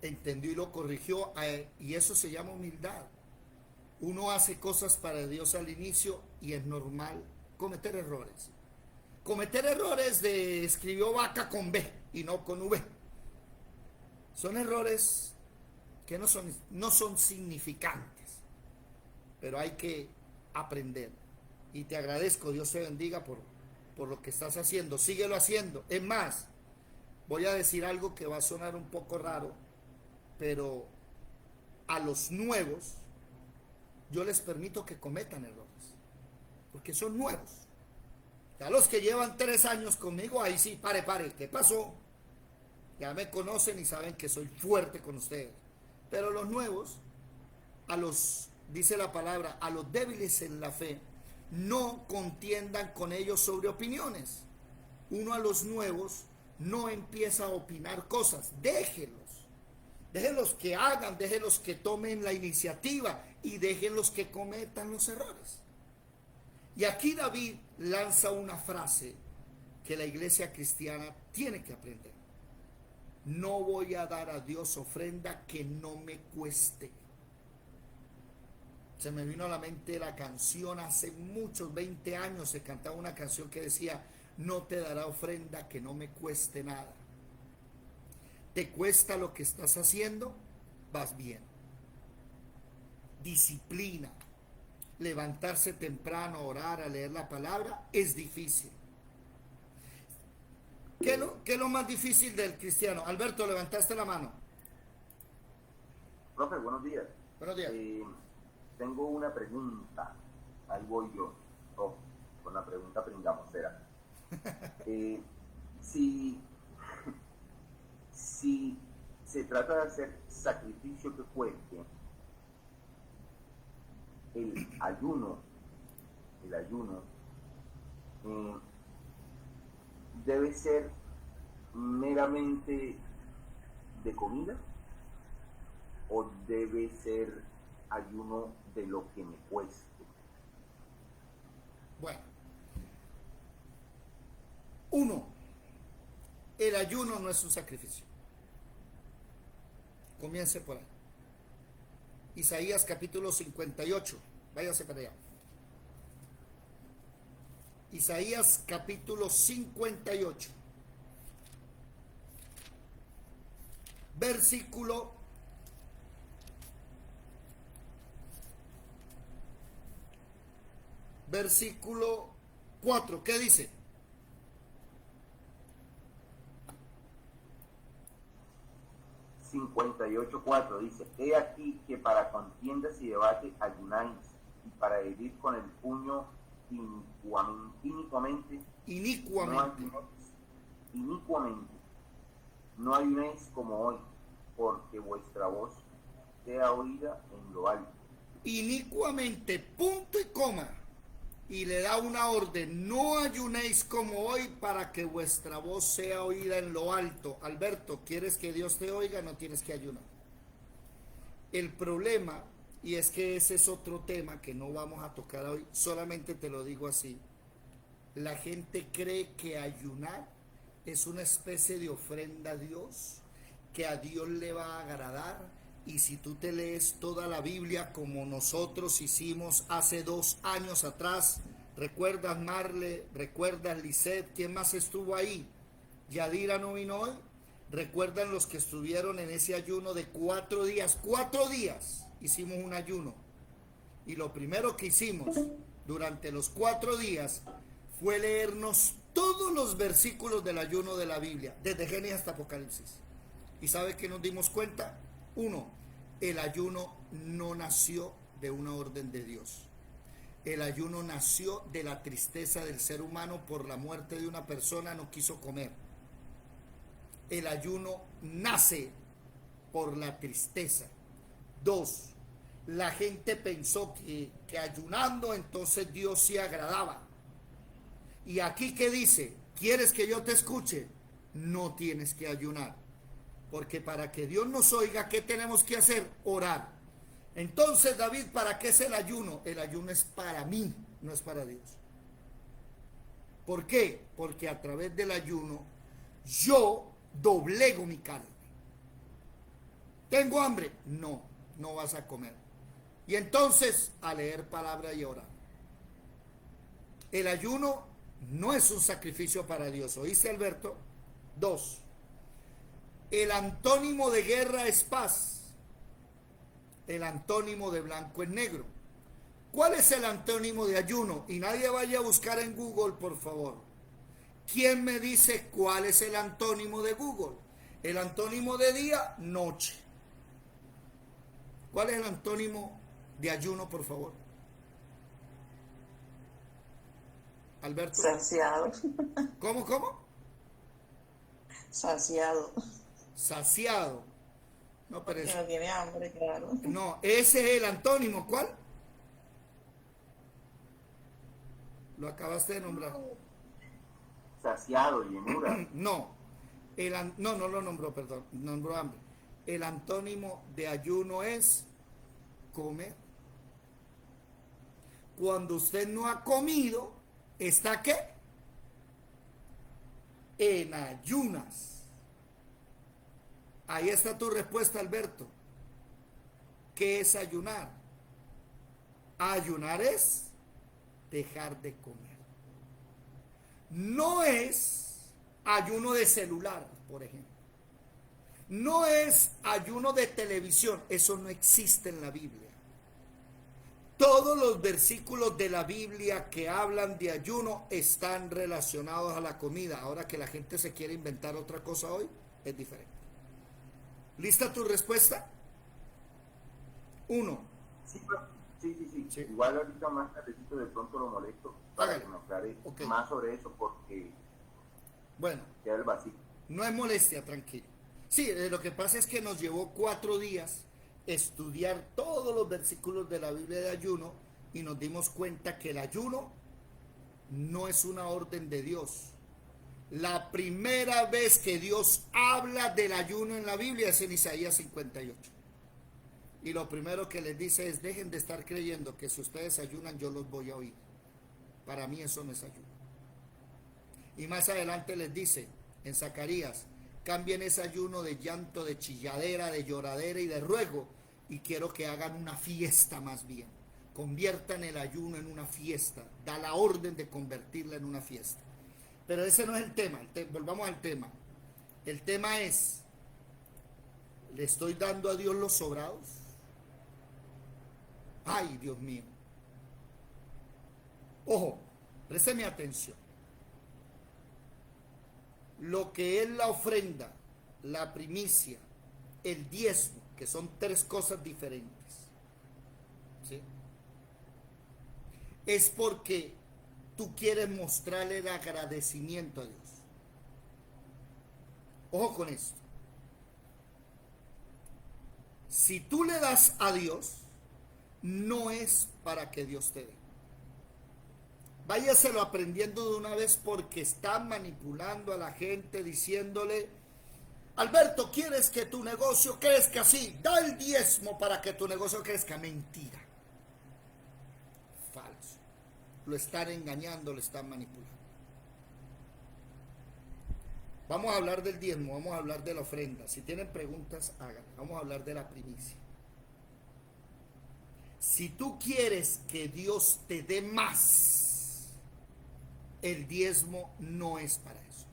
S2: entendió y lo corrigió, y eso se llama humildad. Uno hace cosas para Dios al inicio y es normal cometer errores. Cometer errores de escribió vaca con B y no con V. Son errores que no son significantes, pero hay que aprender. Y te agradezco, Dios te bendiga por lo que estás haciendo. Síguelo haciendo. Es más, voy a decir algo que va a sonar un poco raro, pero a los nuevos yo les permito que cometan errores, porque son nuevos. A los que llevan 3 años conmigo, ahí sí, pare, ¿qué pasó? Ya me conocen y saben que soy fuerte con ustedes. Pero los nuevos, dice la palabra, a los débiles en la fe, no contiendan con ellos sobre opiniones. Uno a los nuevos no empieza a opinar cosas, déjenlos que hagan, déjenlos que tomen la iniciativa y déjenlos que cometan los errores. Y aquí David lanza una frase que la iglesia cristiana tiene que aprender. No voy a dar a Dios ofrenda que no me cueste. Se me vino a la mente la canción, hace muchos 20 años se cantaba una canción que decía, no te dará ofrenda que no me cueste nada. ¿Te cuesta lo que estás haciendo? Vas bien. Disciplina. Levantarse temprano, orar, a leer la palabra, es difícil. ¿Qué es lo más difícil del cristiano? Alberto, levantaste la mano.
S8: Profe, buenos días.
S2: Buenos días.
S8: Tengo una pregunta. Ahí voy yo, con la pregunta pringamosera. Si se trata de hacer sacrificio que cueste, el ayuno debe ser meramente de comida o debe ser ayuno de lo que me cueste.
S2: Bueno, el ayuno no es un sacrificio. Comience por ahí. Isaías capítulo 58, váyase para allá. Isaías capítulo 58, versículo 4, ¿qué dice?
S8: ...58:4 dice... He aquí que para contiendas y debate ayunáis... ...y para herir con el puño inicuamente... No ayunéis como hoy... ...porque vuestra voz sea oída en lo alto.
S2: Inicuamente, punto y coma. Y le da una orden, no ayunéis como hoy para que vuestra voz sea oída en lo alto. Alberto, ¿quieres que Dios te oiga? No tienes que ayunar. El problema, y es que ese es otro tema que no vamos a tocar hoy, solamente te lo digo así. La gente cree que ayunar es una especie de ofrenda a Dios, que a Dios le va a agradar. Y si tú te lees toda la Biblia como nosotros hicimos hace 2 años atrás, ¿recuerdas Marle? ¿Recuerdas Lisette? ¿Quién más estuvo ahí? Yadira no vino hoy. Recuerdan los que estuvieron en ese ayuno de 4 días. 4 días hicimos un ayuno. Y lo primero que hicimos durante los 4 días fue leernos todos los versículos del ayuno de la Biblia, desde Génesis hasta Apocalipsis. ¿Y sabe qué nos dimos cuenta? 1, el ayuno no nació de una orden de Dios. El ayuno nació de la tristeza del ser humano por la muerte de una persona, no quiso comer. El ayuno nace por la tristeza. 2, la gente pensó que ayunando entonces Dios se agradaba. Y aquí que dice, ¿quieres que yo te escuche? No tienes que ayunar. Porque para que Dios nos oiga, ¿qué tenemos que hacer? Orar. Entonces, David, ¿para qué es el ayuno? El ayuno es para mí, no es para Dios. ¿Por qué? Porque a través del ayuno yo doblego mi carne. ¿Tengo hambre? No, no vas a comer. Y entonces a leer palabra y orar. El ayuno no es un sacrificio para Dios. ¿Oíste, Alberto? 2, el antónimo de guerra es paz. El antónimo de blanco es negro. ¿Cuál es el antónimo de ayuno? Y nadie vaya a buscar en Google, por favor. ¿Quién me dice cuál es el antónimo de Google? El antónimo de día, noche. ¿Cuál es el antónimo de ayuno, por favor? Alberto.
S4: Saciado.
S2: ¿Cómo?
S4: Saciado.
S2: Saciado. No, pero
S4: Que no tiene hambre, claro.
S2: no, ese es el antónimo. ¿Cuál? Lo acabaste de nombrar.
S8: Saciado, llenura.
S2: No, no lo nombró, perdón, nombró hambre. El antónimo de ayuno es comer. Cuando usted no ha comido, ¿está qué? En ayunas. Ahí está tu respuesta, Alberto. ¿Qué es ayunar? Ayunar es dejar de comer. No es ayuno de celular, por ejemplo. No es ayuno de televisión. Eso no existe en la Biblia. Todos los versículos de la Biblia que hablan de ayuno están relacionados a la comida. Ahora que la gente se quiere inventar otra cosa hoy, es diferente. ¿Lista tu respuesta? 1.
S8: Sí. Igual ahorita más tardecito de pronto lo molesto para que me aclare más sobre eso porque
S2: bueno,
S8: queda el vacío.
S2: No es molestia, tranquilo. Sí, lo que pasa es que nos llevó 4 días estudiar todos los versículos de la Biblia de ayuno y nos dimos cuenta que el ayuno no es una orden de Dios. La primera vez que Dios habla del ayuno en la Biblia es en Isaías 58. Y lo primero que les dice es, dejen de estar creyendo que si ustedes ayunan yo los voy a oír. Para mí eso no es ayuno. Y más adelante les dice, en Zacarías, cambien ese ayuno de llanto, de chilladera, de lloradera y de ruego, y quiero que hagan una fiesta más bien. Conviertan el ayuno en una fiesta. Da la orden de convertirla en una fiesta. Pero ese no es el tema. Volvamos al tema. El tema es, ¿le estoy dando a Dios los sobrados? Ay, Dios mío. Ojo, présteme atención. Lo que es la ofrenda, la primicia, el diezmo, que son 3 cosas diferentes, ¿sí? Es porque tú quieres mostrarle el agradecimiento a Dios. Ojo con esto. Si tú le das a Dios, no es para que Dios te dé. Váyaselo aprendiendo de una vez porque están manipulando a la gente diciéndole, Alberto, ¿quieres que tu negocio crezca así? Da el diezmo para que tu negocio crezca. Mentira. Falso. Lo están engañando, lo están manipulando. Vamos a hablar del diezmo, vamos a hablar de la ofrenda. Si tienen preguntas, hagan. Vamos a hablar de la primicia. Si tú quieres que Dios te dé más, el diezmo no es para eso.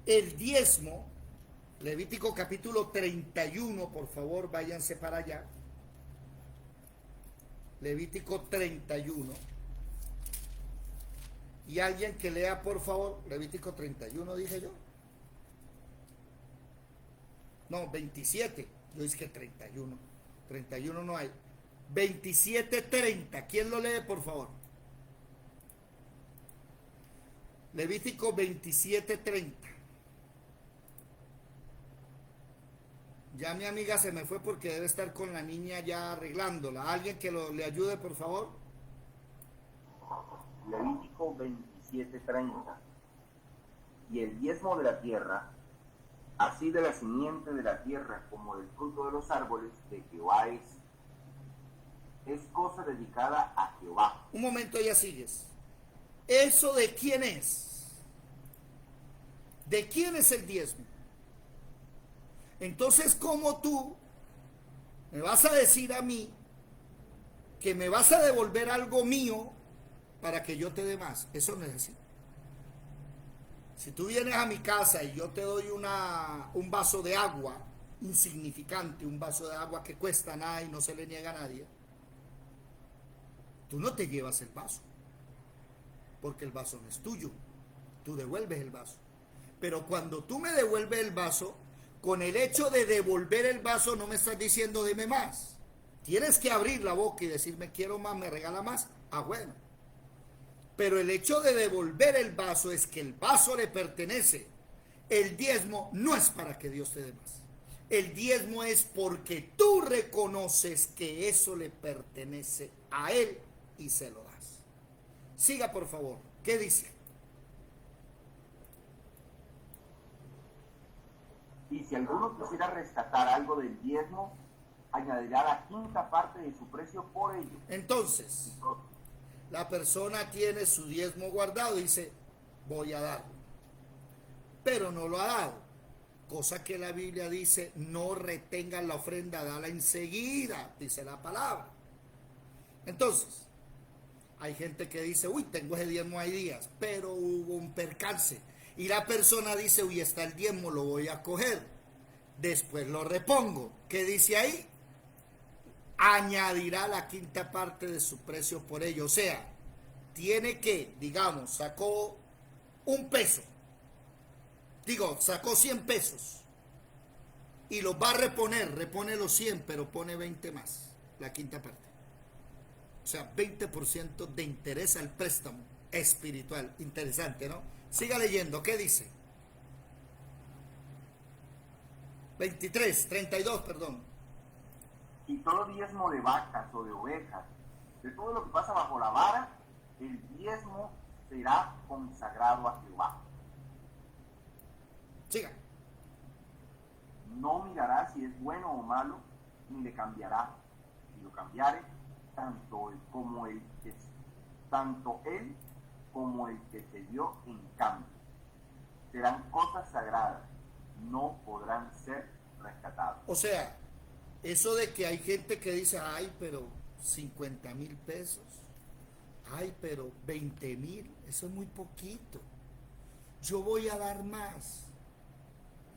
S2: El diezmo, Levítico capítulo 31, por favor, váyanse para allá. Levítico 31. Y alguien que lea, por favor, Levítico 31, dije yo. No, 27. Yo dije que 31. 31 no hay. 27:30. ¿Quién lo lee, por favor? Levítico 27:30. Ya mi amiga se me fue porque debe estar con la niña ya arreglándola. ¿Alguien que le ayude, por favor?
S8: Levítico 27:30. Y el diezmo de la tierra, así de la simiente de la tierra como del fruto de los árboles de Jehová es cosa dedicada a Jehová.
S2: Un momento, ya sigues. ¿Eso de quién es? ¿De quién es el diezmo? Entonces, ¿cómo tú me vas a decir a mí que me vas a devolver algo mío para que yo te dé más? Eso no es así. Si tú vienes a mi casa y yo te doy un vaso de agua insignificante, un vaso de agua que cuesta nada y no se le niega a nadie, tú no te llevas el vaso, porque el vaso no es tuyo, tú devuelves el vaso. Pero cuando tú me devuelves el vaso, con el hecho de devolver el vaso no me estás diciendo deme más. Tienes que abrir la boca y decirme quiero más, me regala más. Ah, bueno. Pero el hecho de devolver el vaso es que el vaso le pertenece. El diezmo no es para que Dios te dé más. El diezmo es porque tú reconoces que eso le pertenece a Él y se lo das. Siga, por favor. ¿Qué dice?
S8: Y si alguno quisiera rescatar algo del diezmo, añadirá la quinta parte de su precio por ello.
S2: Entonces, la persona tiene su diezmo guardado y dice, voy a darlo. Pero no lo ha dado. Cosa que la Biblia dice, no retengan la ofrenda, dala enseguida, dice la palabra. Entonces, hay gente que dice, uy, tengo ese diezmo hay días, pero hubo un percance. Y la persona dice, uy, está el diezmo, lo voy a coger. Después lo repongo. ¿Qué dice ahí? Añadirá la quinta parte de su precio por ello. O sea, tiene que, digamos, sacó $1. Sacó 100 pesos. Y los va a reponer, repone los 100, pero pone 20 más, la quinta parte. O sea, 20% de interés al préstamo espiritual. Interesante, ¿no? Siga leyendo, ¿qué dice? 32, perdón.
S8: Y todo diezmo de vacas o de ovejas, de todo lo que pasa bajo la vara, el diezmo será consagrado a Jehová.
S2: Siga.
S8: No mirará si es bueno o malo, ni le cambiará. Si lo cambiare, tanto él como el que se dio en cambio. Serán cosas sagradas, no podrán ser rescatadas.
S2: O sea, eso de que hay gente que dice, ay, pero 50,000 pesos, ay, pero 20,000, eso es muy poquito, yo voy a dar más.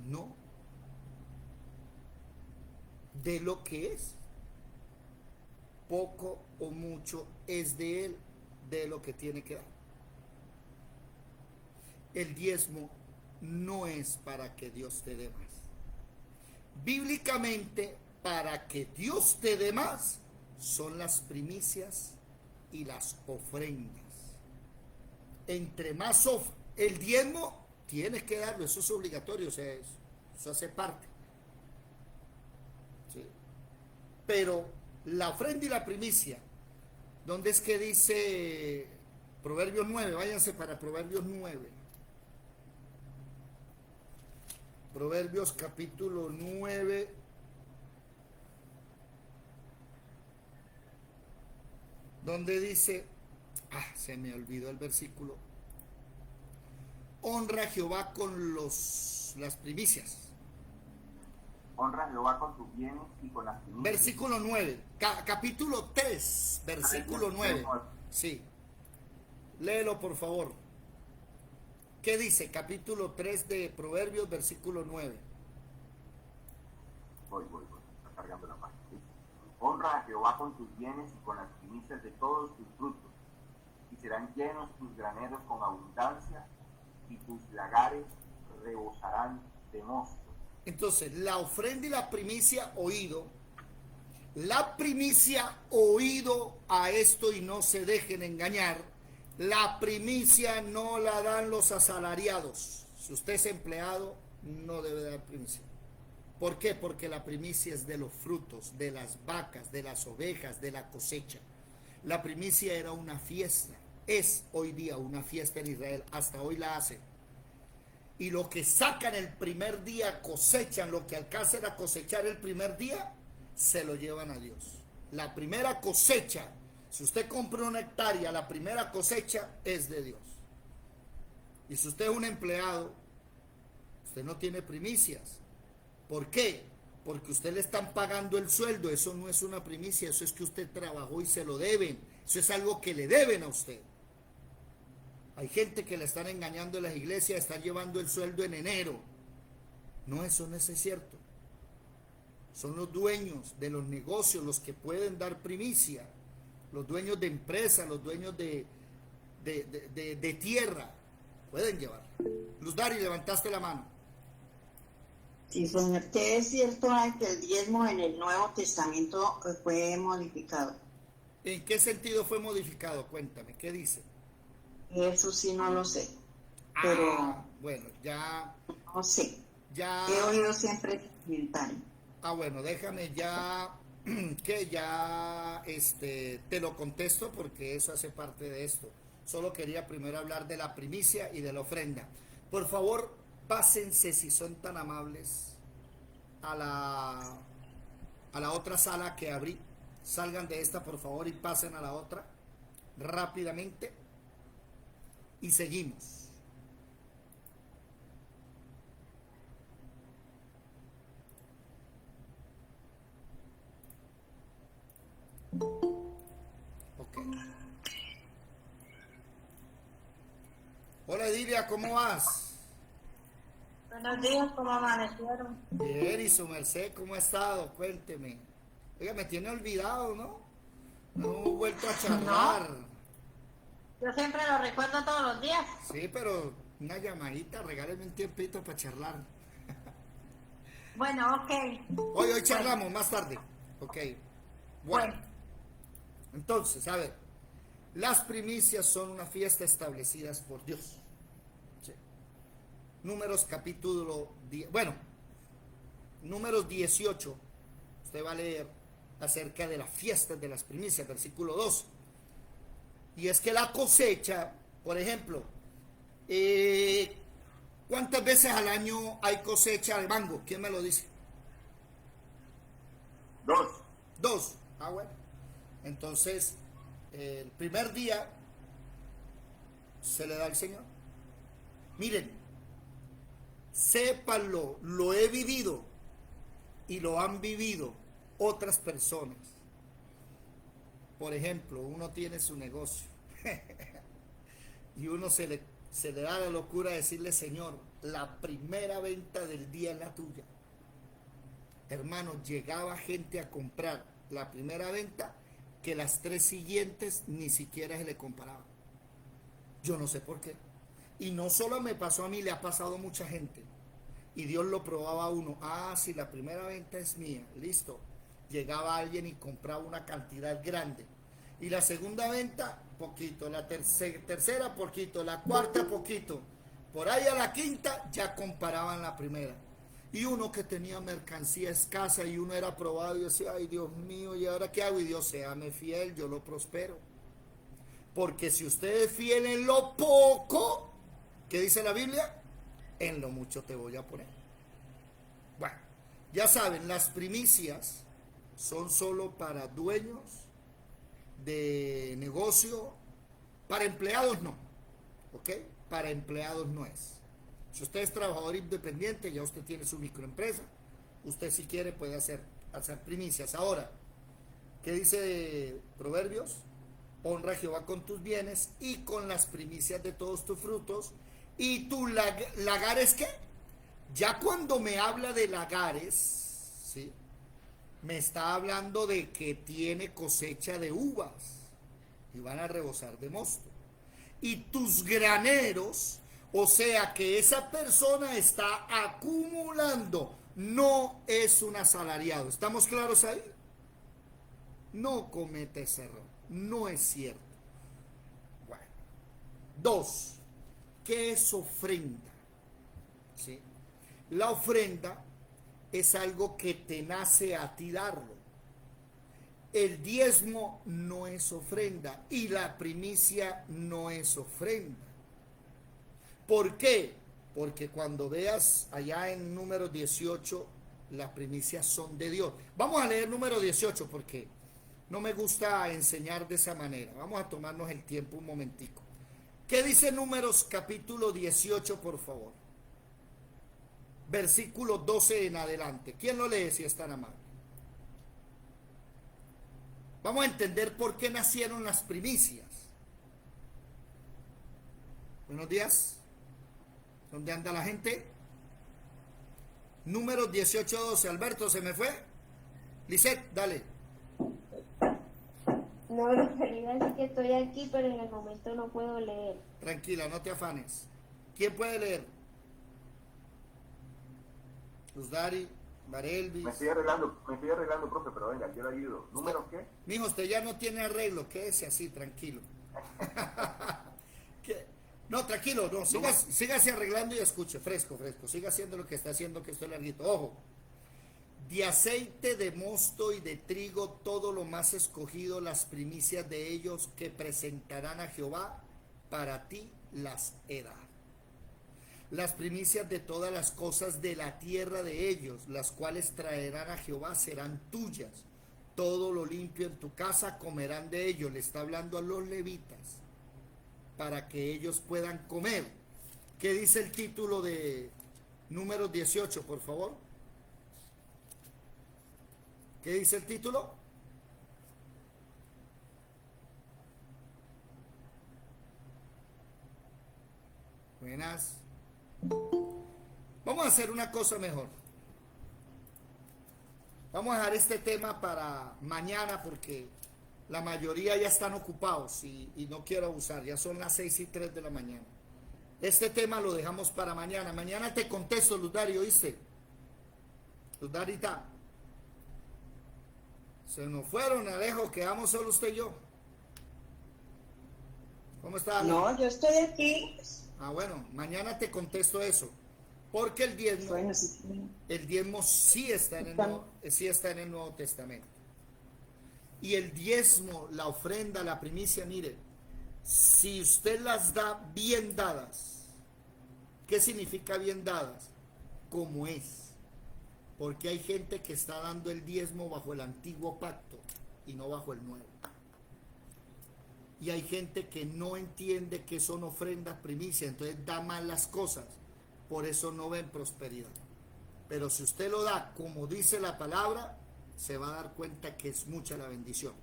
S2: No, de lo que es, poco o mucho es de él, de lo que tiene que dar. El diezmo no es para que Dios te dé más. Bíblicamente, para que Dios te dé más, son las primicias y las ofrendas. Entre más el diezmo, tienes que darlo, eso es obligatorio, o sea, eso hace parte. ¿Sí? Pero la ofrenda y la primicia, ¿dónde es que dice Proverbios 9? Váyanse para Proverbios 9. Proverbios capítulo 9. Donde dice, se me olvidó el versículo. Honra a Jehová con las primicias.
S8: Honra a Jehová con tus bienes y con las primicias.
S2: Versículo 9. Capítulo 3, versículo 9. Sí. Léelo, por favor. ¿Qué dice? Capítulo 3 de Proverbios, versículo 9.
S8: Voy. Está cargando la página. Honra a Jehová con tus bienes y con las primicias de todos tus frutos, y serán llenos tus graneros con abundancia, y tus lagares rebosarán de mosto.
S2: Entonces, la ofrenda y la primicia, oído. La primicia, oído a esto y no se dejen engañar. La primicia no la dan los asalariados. Si usted es empleado, no debe dar primicia. ¿Por qué? Porque la primicia es de los frutos, de las vacas, de las ovejas, de la cosecha. La primicia era una fiesta. Es hoy día una fiesta en Israel. Hasta hoy la hacen. Y lo que sacan el primer día, cosechan, lo que alcanzan a cosechar el primer día, se lo llevan a Dios. La primera cosecha, si usted compra una hectárea, la primera cosecha es de Dios. Y si usted es un empleado, usted no tiene primicias. ¿Por qué? Porque usted le están pagando el sueldo. Eso no es una primicia, eso es que usted trabajó y se lo deben. Eso es algo que le deben a usted. Hay gente que le están engañando en las iglesias, están llevando el sueldo en enero. No, eso no es cierto. Son los dueños de los negocios los que pueden dar primicia. Los dueños de empresas, los dueños de tierra, pueden llevar. Luz Dari, levantaste la mano.
S4: Sí, señor, que es cierto que el diezmo en el Nuevo Testamento fue modificado.
S2: ¿En qué sentido fue modificado? Cuéntame, ¿qué dice?
S4: Eso sí no lo sé, pero
S2: bueno, ya...
S4: no sé.
S2: Ya...
S4: He oído siempre el comentario.
S2: Bueno, déjame ya que ya te lo contesto porque eso hace parte de esto. Solo quería primero hablar de la primicia y de la ofrenda. Por favor, pásense, si son tan amables, a la otra sala que abrí. Salgan de esta, por favor, y pasen a la otra rápidamente. Y seguimos. Ok. Hola Edilia, ¿cómo vas?
S7: Buenos días, ¿cómo amanecieron?
S2: Bien, y su merced, ¿cómo ha estado? Cuénteme. Oiga, me tiene olvidado, ¿no? No hemos vuelto a charlar.
S7: Yo siempre lo recuerdo todos los días.
S2: Sí, pero una llamadita, regáleme un tiempito para charlar.
S7: Bueno, ok.
S2: Hoy charlamos más tarde. Ok. Bueno. Entonces, a ver. Las primicias son una fiesta establecidas por Dios. Sí. Números capítulo 10. Bueno, números 18. Usted va a leer acerca de las fiestas de las primicias, versículo 2. Y es que la cosecha, por ejemplo, ¿cuántas veces al año hay cosecha de mango? ¿Quién me lo dice?
S8: 2.
S2: 2. Bueno. Entonces, el primer día se le da al Señor. Miren, sépanlo, lo he vivido y lo han vivido otras personas. Por ejemplo, uno tiene su negocio y uno se le da la locura de decirle: Señor, la primera venta del día es la tuya. Hermano, llegaba gente a comprar la primera venta que las 3 siguientes ni siquiera se le comparaban. Yo no sé por qué. Y no solo me pasó a mí, le ha pasado a mucha gente. Y Dios lo probaba a uno. Si la primera venta es mía, listo. Llegaba alguien y compraba una cantidad grande. Y la segunda venta, poquito. La tercera, poquito. La cuarta, poquito. Por ahí a la quinta, ya comparaban la primera. Y uno que tenía mercancía escasa y uno era probado y decía: ay, Dios mío, ¿y ahora qué hago? Y Dios: séame fiel, yo lo prospero. Porque si usted es fiel en lo poco, ¿qué dice la Biblia? En lo mucho te voy a poner. Bueno, ya saben, las primicias son solo para dueños de negocio. Para empleados no, ¿ok? Para empleados no es. Si usted es trabajador independiente, ya usted tiene su microempresa, usted si quiere puede hacer primicias. Ahora, ¿qué dice Proverbios? Honra a Jehová con tus bienes y con las primicias de todos tus frutos, ¿Y tu lagares qué? Ya cuando me habla de lagares, ¿sí? Me está hablando de que tiene cosecha de uvas y van a rebosar de mosto. Y tus graneros, o sea que esa persona está acumulando, no es un asalariado. ¿Estamos claros ahí? No comete ese error, no es cierto. Bueno, 2. ¿Qué es ofrenda? ¿Sí? La ofrenda es algo que te nace a ti darlo. El diezmo no es ofrenda y la primicia no es ofrenda. ¿Por qué? Porque cuando veas allá en número 18, las primicias son de Dios. Vamos a leer número 18 porque no me gusta enseñar de esa manera. Vamos a tomarnos el tiempo un momentico. ¿Qué dice Números capítulo 18, por favor? Versículo 12 en adelante. ¿Quién lo lee si es tan amable? Vamos a entender por qué nacieron las primicias. Buenos días. ¿Dónde anda la gente? Números 18, 12. Alberto, ¿se me fue? Lisette, dale.
S9: No, referida sí que estoy aquí, pero en el momento no puedo leer.
S2: Tranquila, no te afanes. ¿Quién puede leer? Luzari, Marelvis.
S8: Me estoy arreglando, profe, pero venga, yo le ayudo. ¿Números qué?
S2: Mijo, usted ya no tiene arreglo, quédese así, tranquilo. No, tranquilo, no, sígase arreglando y escuche, fresco, siga haciendo lo que está haciendo, que estoy larguito. Ojo, de aceite, de mosto y de trigo, todo lo más escogido, las primicias de ellos que presentarán a Jehová, para ti las he dado. Las primicias de todas las cosas de la tierra de ellos, las cuales traerán a Jehová, serán tuyas. Todo lo limpio en tu casa comerán de ellos. Le está hablando a los levitas, para que ellos puedan comer. ¿Qué dice el título de Números 18, por favor? ¿Qué dice el título? Buenas. Vamos a hacer una cosa mejor. Vamos a dejar este tema para mañana porque la mayoría ya están ocupados y no quiero abusar. Ya son las 6:03 de la mañana. Este tema lo dejamos para mañana. Mañana te contesto, Luzari, ¿oíste? Luzdarita. Se nos fueron, Alejo, quedamos solo usted y yo. ¿Cómo está, Alejo?
S4: No, yo estoy aquí.
S2: Ah, bueno, mañana te contesto eso. Porque el diezmo,
S4: Bueno, sí.
S2: el diezmo sí está en el Nuevo Testamento. Y el diezmo, la ofrenda, la primicia, mire, si usted las da bien dadas, ¿qué significa bien dadas? Como es. Porque hay gente que está dando el diezmo bajo el antiguo pacto y no bajo el nuevo. Y hay gente que no entiende que son ofrendas primicias, entonces da mal las cosas, por eso no ven prosperidad. Pero si usted lo da como dice la palabra, se va a dar cuenta que es mucha la bendición.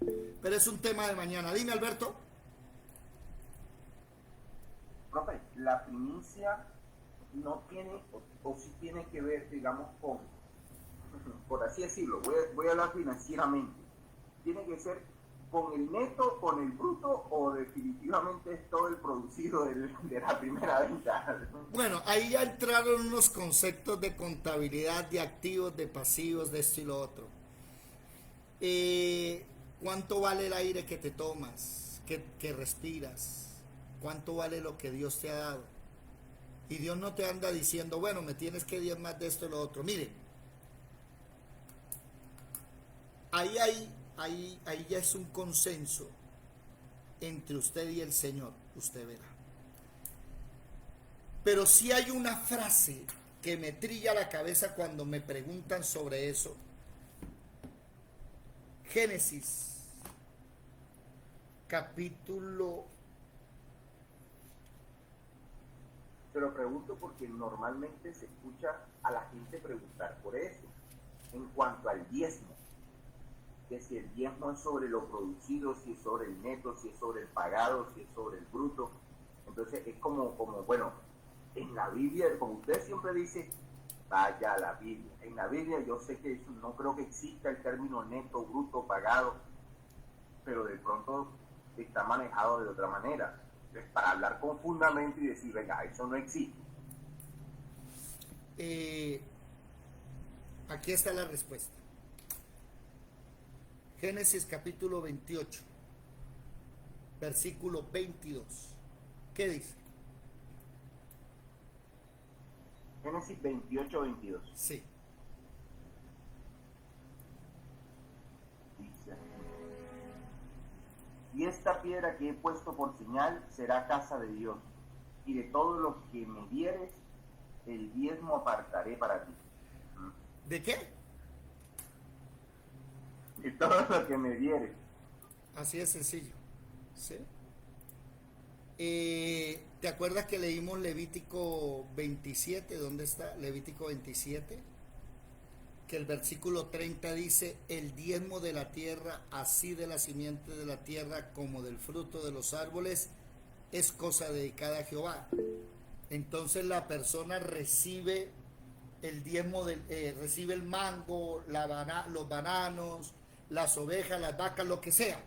S2: Pero es un tema de mañana. Dime, Alberto.
S8: Profe, la primicia no tiene, o sí tiene que ver, digamos, con, por así decirlo, voy a hablar financieramente. Tiene que ser con el neto, con el bruto, o definitivamente es todo el producido de la primera venta.
S2: Bueno, ahí ya entraron unos conceptos de contabilidad, de activos, de pasivos, de esto y lo otro. ¿Cuánto vale el aire que te tomas, que respiras? ¿Cuánto vale lo que Dios te ha dado? Y Dios no te anda diciendo, bueno, me tienes que dar más de esto y lo otro. Mire, ahí ya es un consenso entre usted y el Señor, usted verá. Pero sí hay una frase que me trilla la cabeza cuando me preguntan sobre eso. Génesis, capítulo...
S8: Se lo pregunto porque normalmente se escucha a la gente preguntar por eso. En cuanto al diezmo, que si el diezmo es sobre lo producido, si es sobre el neto, si es sobre el pagado, si es sobre el bruto. Entonces es como bueno, En la Biblia, como usted siempre dice, vaya a la Biblia. En la Biblia yo sé que eso, no creo que exista el término neto, bruto, pagado, pero de pronto está manejado de otra manera. Entonces, para hablar con fundamento y decir, venga, eso no existe.
S2: Aquí está la respuesta. Génesis capítulo 28, versículo 22. ¿Qué dice?
S8: Génesis 28, 22.
S2: Sí.
S8: Dice: y esta piedra que he puesto por señal será casa de Dios, y de todo lo que me dieres, el diezmo apartaré para ti.
S2: ¿De qué?
S8: De todo lo que me dieres.
S2: Así de sencillo. ¿Sí? ¿Te acuerdas que leímos Levítico 27? ¿Dónde está? Levítico 27. Que el versículo 30 dice: el diezmo de la tierra, así de la simiente de la tierra como del fruto de los árboles, es cosa dedicada a Jehová. Entonces la persona recibe el diezmo, recibe el mango, los bananos, las ovejas, las vacas, lo que sea.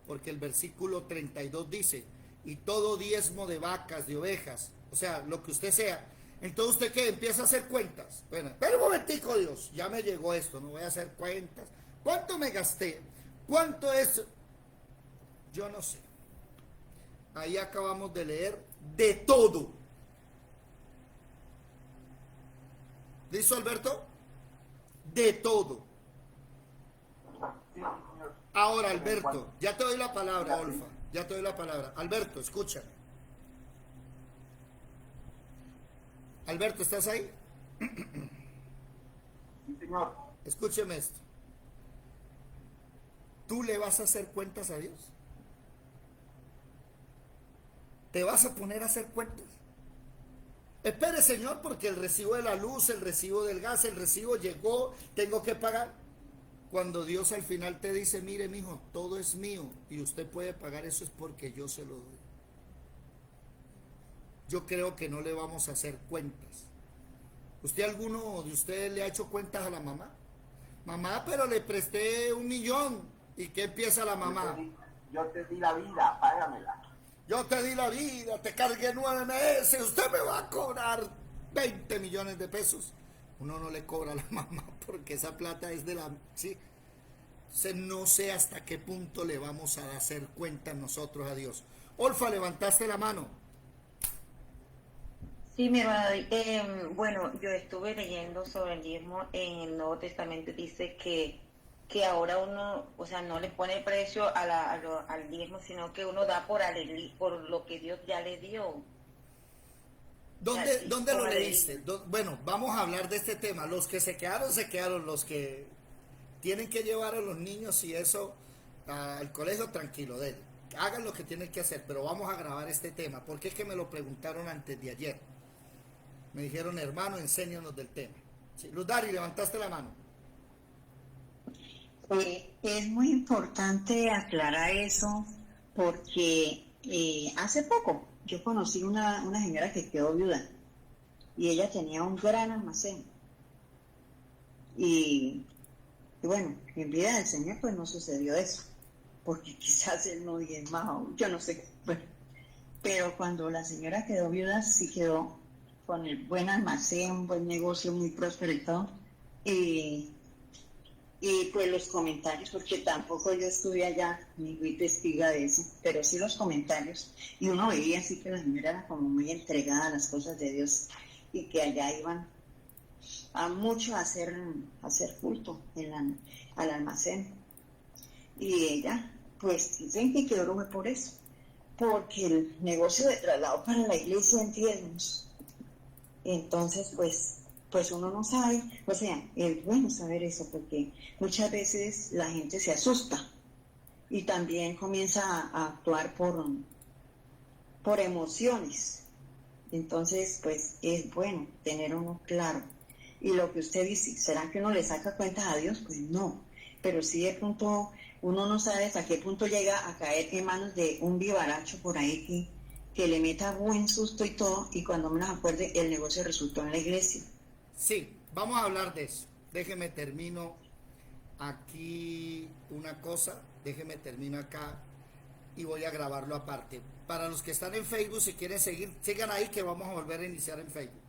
S2: Porque el versículo 32 dice: y todo diezmo de vacas, de ovejas, o sea, lo que usted sea. Entonces, ¿usted qué? Empieza a hacer cuentas. Bueno, espera un momentico, Dios, ya me llegó esto, no voy a hacer cuentas. ¿Cuánto me gasté? ¿Cuánto es? Yo no sé. Ahí acabamos de leer de todo. ¿Listo, Alberto? De todo. Ahora, Alberto, ya te doy la palabra, Olfa. Ya te doy la palabra. Alberto, escúchame. Alberto, ¿estás ahí?
S8: Sí, señor.
S2: Escúcheme esto. ¿Tú le vas a hacer cuentas a Dios? ¿Te vas a poner a hacer cuentas? Espere, Señor, porque el recibo de la luz, el recibo del gas, el recibo llegó, tengo que pagar. Cuando Dios al final te dice: mire, mijo, todo es mío y usted puede pagar, eso es porque yo se lo doy. Yo creo que no le vamos a hacer cuentas. ¿Usted, alguno de ustedes le ha hecho cuentas a la mamá? Mamá, pero le presté 1 millón. ¿Y qué empieza la mamá?
S8: Yo te di la vida, págamela.
S2: Yo te di la vida, te cargué 9 meses, usted me va a cobrar 20 millones de pesos. Uno no le cobra a la mamá porque esa plata es de la... ¿sí? Entonces no sé hasta qué punto le vamos a hacer cuenta nosotros a Dios. Olfa, levantaste la mano.
S10: Sí, mi hermano, bueno, yo estuve leyendo sobre el diezmo en el Nuevo Testamento. Dice que ahora uno, o sea, no le pone precio al diezmo, sino que uno da por lo que Dios ya le dio.
S2: ¿Dónde lo leíste? Bueno, vamos a hablar de este tema. Los que se quedaron. Los que tienen que llevar a los niños y eso al colegio, tranquilo, hagan lo que tienen que hacer, pero vamos a grabar este tema, porque es que me lo preguntaron antes de ayer. Me dijeron: hermano, enséñanos del tema. Sí, Luz Dari, levantaste la mano.
S4: Es muy importante aclarar eso, porque hace poco yo conocí una señora que quedó viuda y ella tenía un gran almacén. Y bueno, en vida del Señor pues no sucedió eso, porque quizás él no diezmaba, yo no sé. Bueno, pero cuando la señora quedó viuda, sí quedó con el buen almacén, buen negocio, muy próspero y todo. Y pues los comentarios, porque tampoco yo estuve allá, ni fui testiga de eso, pero sí los comentarios, y uno veía así que la señora era como muy entregada a las cosas de Dios, y que allá iban a mucho a hacer culto al almacén. Y ella, pues dicen que quedó fue por eso, porque el negocio de traslado para la iglesia en diezmos. Entonces, pues uno no sabe, o sea, es bueno saber eso, porque muchas veces la gente se asusta y también comienza a actuar por emociones. Entonces, pues es bueno tener uno claro. Y lo que usted dice, ¿será que uno le saca cuentas a Dios? Pues no, pero sí de pronto uno no sabe hasta qué punto llega a caer en manos de un vivaracho por ahí que le meta buen susto y todo, y cuando menos acuerde, el negocio resultó en la iglesia.
S2: Sí, vamos a hablar de eso. Déjeme termino aquí una cosa, déjeme termino acá y voy a grabarlo aparte. Para los que están en Facebook, si quieren seguir, sigan ahí que vamos a volver a iniciar en Facebook.